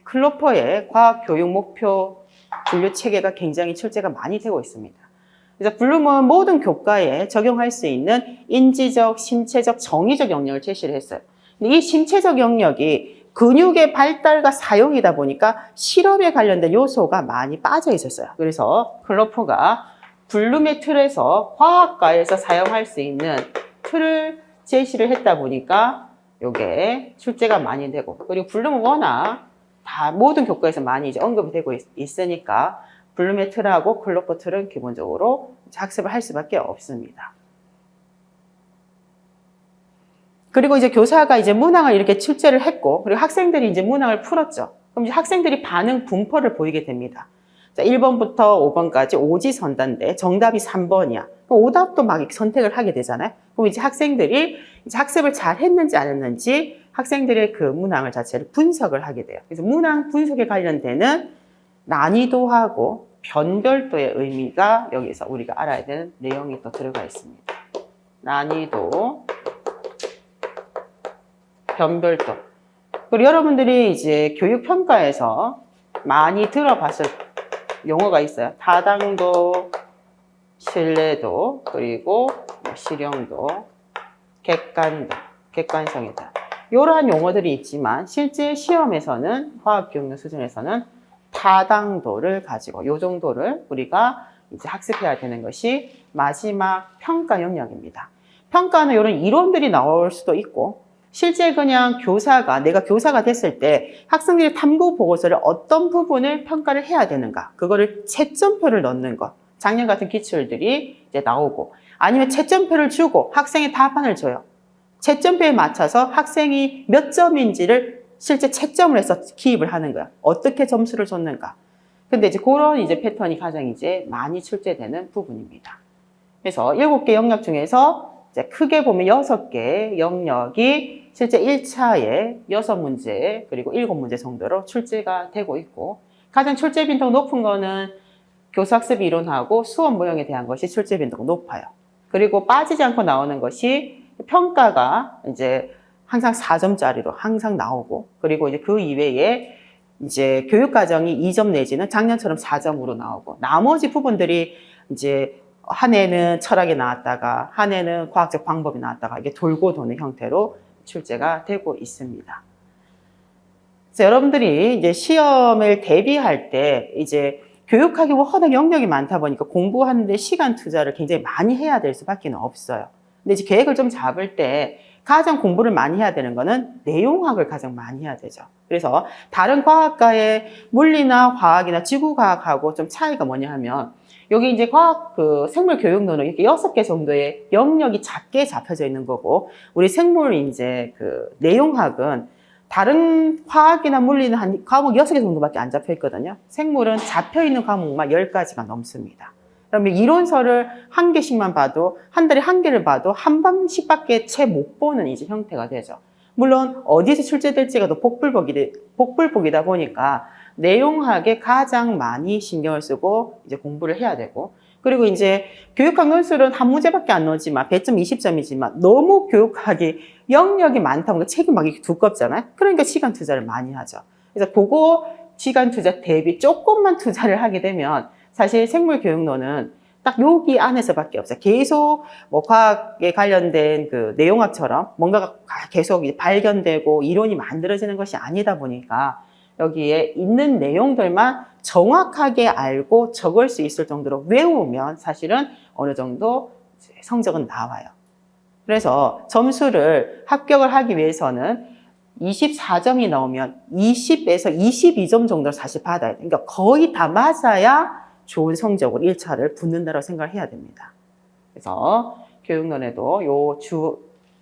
Speaker 1: 클로퍼의 과학 교육 목표 분류 체계가 굉장히 출제가 많이 되고 있습니다. 그래서 블룸은 모든 교과에 적용할 수 있는 인지적, 신체적, 정의적 영역을 제시를 했어요. 근데 이 신체적 영역이 근육의 발달과 사용이다 보니까 실험에 관련된 요소가 많이 빠져 있었어요. 그래서 클로퍼가 블룸의 틀에서 과학과에서 사용할 수 있는 틀을 제시를 했다 보니까 이게 출제가 많이 되고, 그리고 블룸은 워낙 다 모든 교과에서 많이 이제 언급이 되고 있으니까 블룸의 틀하고 클로퍼 틀은 기본적으로 학습을 할 수밖에 없습니다. 그리고 이제 교사가 이제 문항을 이렇게 출제를 했고, 그리고 학생들이 이제 문항을 풀었죠. 그럼 이제 학생들이 반응 분포를 보이게 됩니다. 자, 1번부터 5번까지 오지선다인데 정답이 3번이야. 그럼 오답도 막 선택을 하게 되잖아요. 그럼 이제 학생들이 이제 학습을 잘 했는지 안 했는지 학생들의 그 문항을 자체를 분석을 하게 돼요. 그래서 문항 분석에 관련되는 난이도하고 변별도의 의미가 여기서 우리가 알아야 되는 내용이 또 들어가 있습니다. 난이도, 변별도. 그리고 여러분들이 이제 교육평가에서 많이 들어봤을 용어가 있어요. 타당도, 신뢰도, 그리고 실용도, 객관도, 객관성이다. 이러한 용어들이 있지만 실제 시험에서는 화학교육용 수준에서는 타당도를 가지고 이 정도를 우리가 이제 학습해야 되는 것이 마지막 평가 영역입니다. 평가는 이런 이론들이 나올 수도 있고, 실제 그냥 내가 교사가 됐을 때 학생들의 탐구 보고서를 어떤 부분을 평가를 해야 되는가, 그거를 채점표를 넣는 것, 작년 같은 기출들이 이제 나오고, 아니면 채점표를 주고 학생의 답안을 줘요. 채점표에 맞춰서 학생이 몇 점인지를 실제 채점을 해서 기입을 하는 거야. 어떻게 점수를 줬는가. 근데 이제 그런 이제 패턴이 가장 이제 많이 출제되는 부분입니다. 그래서 7개 영역 중에서 이제 크게 보면 6개 영역이 실제 1차에 6문제, 그리고 7문제 정도로 출제가 되고 있고, 가장 출제 빈도가 높은 거는 교사학습 이론하고 수업 모형에 대한 것이 출제 빈도가 높아요. 그리고 빠지지 않고 나오는 것이 평가가 이제 항상 4점짜리로 항상 나오고, 그리고 이제 그 이외에 이제 교육과정이 2점 내지는 작년처럼 4점으로 나오고, 나머지 부분들이 이제 한 해는 철학이 나왔다가 한 해는 과학적 방법이 나왔다가 이게 돌고 도는 형태로 출제가 되고 있습니다. 그래서 여러분들이 이제 시험을 대비할 때 이제 교육학이 워낙 영역이 많다 보니까 공부하는데 시간 투자를 굉장히 많이 해야 될 수밖에 없어요. 근데 이제 계획을 좀 잡을 때 가장 공부를 많이 해야 되는 거는 내용학을 가장 많이 해야 되죠. 그래서 다른 과학과의 물리나 화학이나 지구과학하고 좀 차이가 뭐냐 하면, 여기 이제 생물교육론은 이렇게 6개 정도의 영역이 작게 잡혀져 있는 거고, 우리 생물 이제 내용학은 다른 화학이나 물리는 한 과목 6개 정도밖에 안 잡혀 있거든요. 생물은 잡혀 있는 과목만 10가지가 넘습니다. 그러면 이론서를 한 개씩만 봐도, 한 달에 한 개를 봐도 한 번씩밖에 채 못 보는 이제 형태가 되죠. 물론 어디서 출제될지가 더 복불복이다 보니까 내용학에 가장 많이 신경을 쓰고 이제 공부를 해야 되고, 그리고 이제 교육학 논술은 한 문제밖에 안 나오지만 배점 20점이지만 너무 교육학이 영역이 많다 보니까 책이 막 이렇게 두껍잖아요. 그러니까 시간 투자를 많이 하죠. 그래서 그거 시간 투자 대비 조금만 투자를 하게 되면 사실 생물교육론은 딱 여기 안에서밖에 없어요. 계속 뭐 과학에 관련된 그 내용학처럼 뭔가가 계속 발견되고 이론이 만들어지는 것이 아니다 보니까 여기에 있는 내용들만 정확하게 알고 적을 수 있을 정도로 외우면 사실은 어느 정도 성적은 나와요. 그래서 점수를 합격을 하기 위해서는 24점이 나오면 20에서 22점 정도를 사실 받아야 돼요. 그러니까 거의 다 맞아야 좋은 성적으로 1차를 붙는다고 생각을 해야 됩니다. 그래서 교육론에도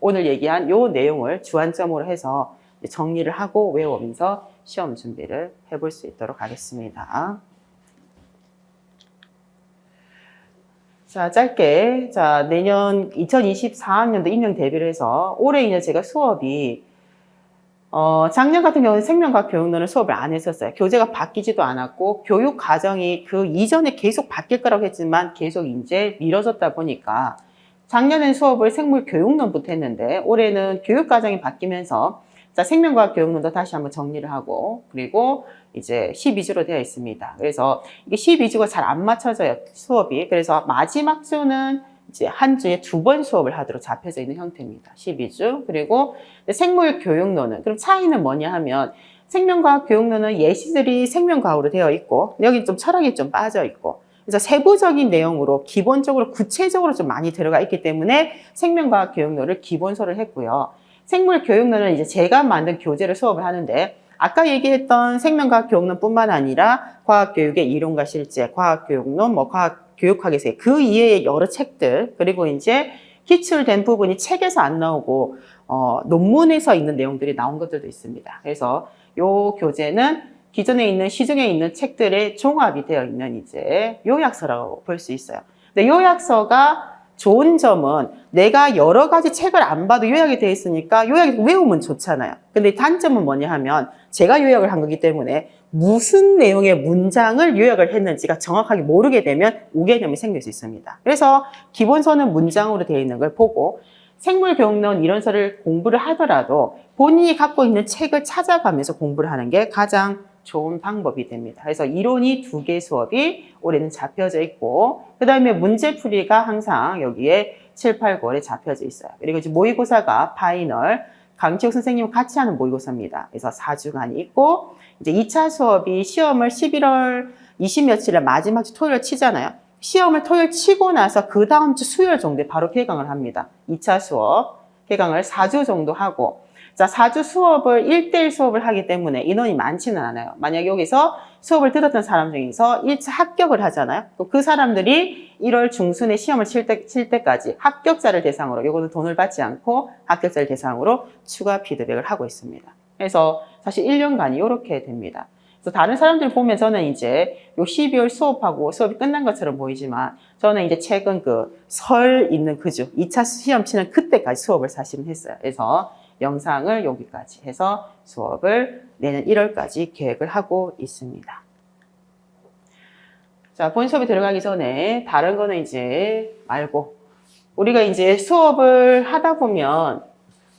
Speaker 1: 오늘 얘기한 요 내용을 주안점으로 해서 정리를 하고 외우면서 시험 준비를 해볼 수 있도록 하겠습니다. 자, 짧게. 자, 내년 2024학년도 임용 대비를 해서 올해 이제 제가 수업이 작년 같은 경우는 생명과학 교육론을 수업을 안 했었어요. 교재가 바뀌지도 않았고 교육 과정이 그 이전에 계속 바뀔 거라고 했지만 계속 이제 미뤄졌다 보니까 작년엔 수업을 생물 교육론부터 했는데 올해는 교육 과정이 바뀌면서 자, 생명과학 교육론도 다시 한번 정리를 하고 그리고 이제 12주로 되어 있습니다. 그래서 이게 12주가 잘 안 맞춰져요, 수업이. 그래서 마지막 주는 이제 한 주에 2번 수업을 하도록 잡혀져 있는 형태입니다. 12주. 그리고 생물 교육론은 그럼 차이는 뭐냐 하면 생명과학 교육론은 예시들이 생명과학으로 되어 있고 여기 좀 철학이 좀 빠져 있고 그래서 세부적인 내용으로 기본적으로 구체적으로 좀 많이 들어가 있기 때문에 생명과학 교육론을 기본서를 했고요. 생물 교육론은 이제 제가 만든 교재를 수업을 하는데 아까 얘기했던 생명과학 교육론뿐만 아니라 과학교육의 이론과 실제, 과학교육론, 과학교육학에서의 그 이외의 여러 책들, 그리고 이제 기출된 부분이 책에서 안 나오고 논문에서 있는 내용들이 나온 것들도 있습니다. 그래서 요 교재는 기존에 있는 시중에 있는 책들의 종합이 되어 있는 이제 요약서라고 볼 수 있어요. 근데 요약서가 좋은 점은 내가 여러 가지 책을 안 봐도 요약이 되어 있으니까 요약이 외우면 좋잖아요. 근데 단점은 뭐냐 하면 제가 요약을 한 거기 때문에 무슨 내용의 문장을 요약을 했는지가 정확하게 모르게 되면 오개념이 생길 수 있습니다. 그래서 기본서는 문장으로 되어 있는 걸 보고 생물교육론 이론서를 공부를 하더라도 본인이 갖고 있는 책을 찾아가면서 공부를 하는 게 가장 좋은 방법이 됩니다. 그래서 이론이 2개 수업이 올해는 잡혀져 있고 그 다음에 문제풀이가 항상 여기에 7, 8, 9월에 잡혀져 있어요. 그리고 이제 모의고사가 파이널 강치욱 선생님과 같이 하는 모의고사입니다. 그래서 4주간이 있고 이제 2차 수업이 시험을 11월 20며칠에 마지막 주 토요일 치잖아요. 시험을 토요일 치고 나서 그 다음 주 수요일 정도에 바로 개강을 합니다. 2차 수업 개강을 4주 정도 하고 자, 4주 수업을 1대1 수업을 하기 때문에 인원이 많지는 않아요. 만약 여기서 수업을 들었던 사람 중에서 1차 합격을 하잖아요. 또 그 사람들이 1월 중순에 시험을 칠 때까지 합격자를 대상으로, 요거는 돈을 받지 않고 합격자를 대상으로 추가 피드백을 하고 있습니다. 그래서 사실 1년간이 이렇게 됩니다. 그래서 다른 사람들 보면 저는 이제 요 12월 수업하고 수업이 끝난 것처럼 보이지만 저는 이제 최근 그 설 있는 그 주, 2차 시험 치는 그때까지 수업을 사실은 했어요. 그래서 영상을 여기까지 해서 수업을 내년 1월까지 계획을 하고 있습니다. 자, 본 수업에 들어가기 전에 다른 거는 이제 말고 우리가 이제 수업을 하다 보면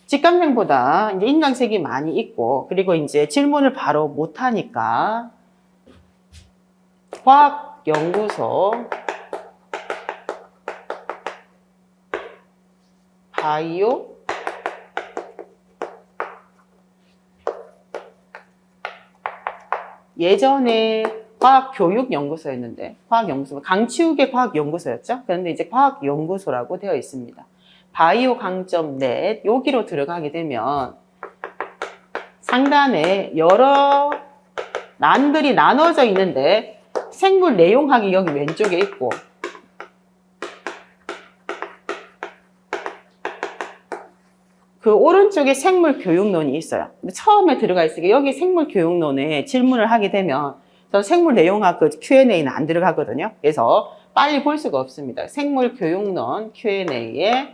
Speaker 1: 직감생보다 이제 인강색이 많이 있고 그리고 이제 질문을 바로 못 하니까 과학연구소 바이오 예전에 과학교육연구소였는데 과학연구소, 강치욱의 과학연구소였죠. 그런데 이제 과학연구소라고 되어 있습니다. 바이오 강점 넷 여기로 들어가게 되면 상단에 여러 난들이 나눠져 있는데 생물 내용학이 여기 왼쪽에 있고 그 오른쪽에 생물교육론이 있어요. 근데 처음에 들어가 있으니까 여기 생물교육론에 질문을 하게 되면 저 생물내용학 그 Q&A는 안 들어가거든요. 그래서 빨리 볼 수가 없습니다. 생물교육론 Q&A에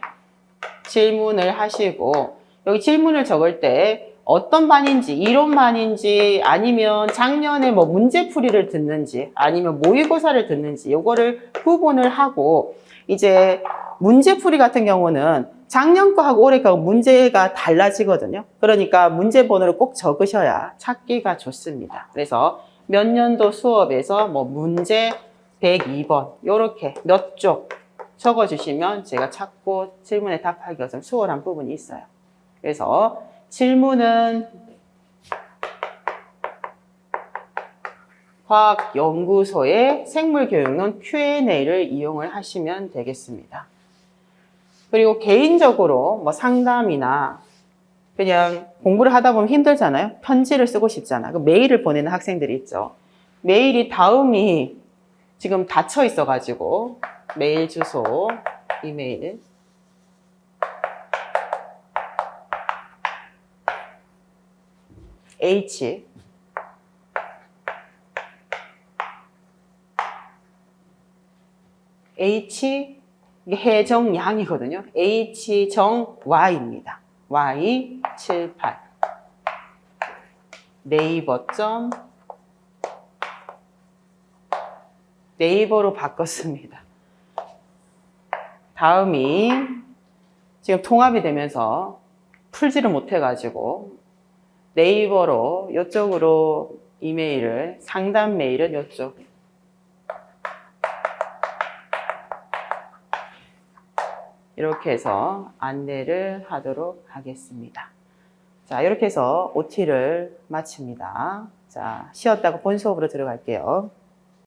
Speaker 1: 질문을 하시고 여기 질문을 적을 때 어떤 반인지 이론반인지 아니면 작년에 뭐 문제풀이를 듣는지 아니면 모의고사를 듣는지 요거를 구분을 하고 이제 문제풀이 같은 경우는 작년 거하고 올해 거하고 문제가 달라지거든요. 그러니까 문제 번호를 꼭 적으셔야 찾기가 좋습니다. 그래서 몇 년도 수업에서 뭐 문제 102번 요렇게 몇 쪽 적어주시면 제가 찾고 질문에 답하기가 좀 수월한 부분이 있어요. 그래서 질문은 과학연구소의 생물교육론 Q&A를 이용을 하시면 되겠습니다. 그리고 개인적으로 뭐 상담이나 그냥 공부를 하다 보면 힘들잖아요. 편지를 쓰고 싶잖아. 그 메일을 보내는 학생들이 있죠. 메일이 다음이 지금 닫혀 있어가지고 메일 주소, 이메일. H H 이게 해정양이거든요. H정 Y입니다. Y78 네이버로 바꿨습니다. 다음이 지금 통합이 되면서 풀지를 못해가지고 네이버로 이쪽으로 이메일을 상담 메일은 이쪽 이렇게 해서 안내를 하도록 하겠습니다. 자, 이렇게 해서 OT를 마칩니다. 자, 쉬었다가 본 수업으로 들어갈게요.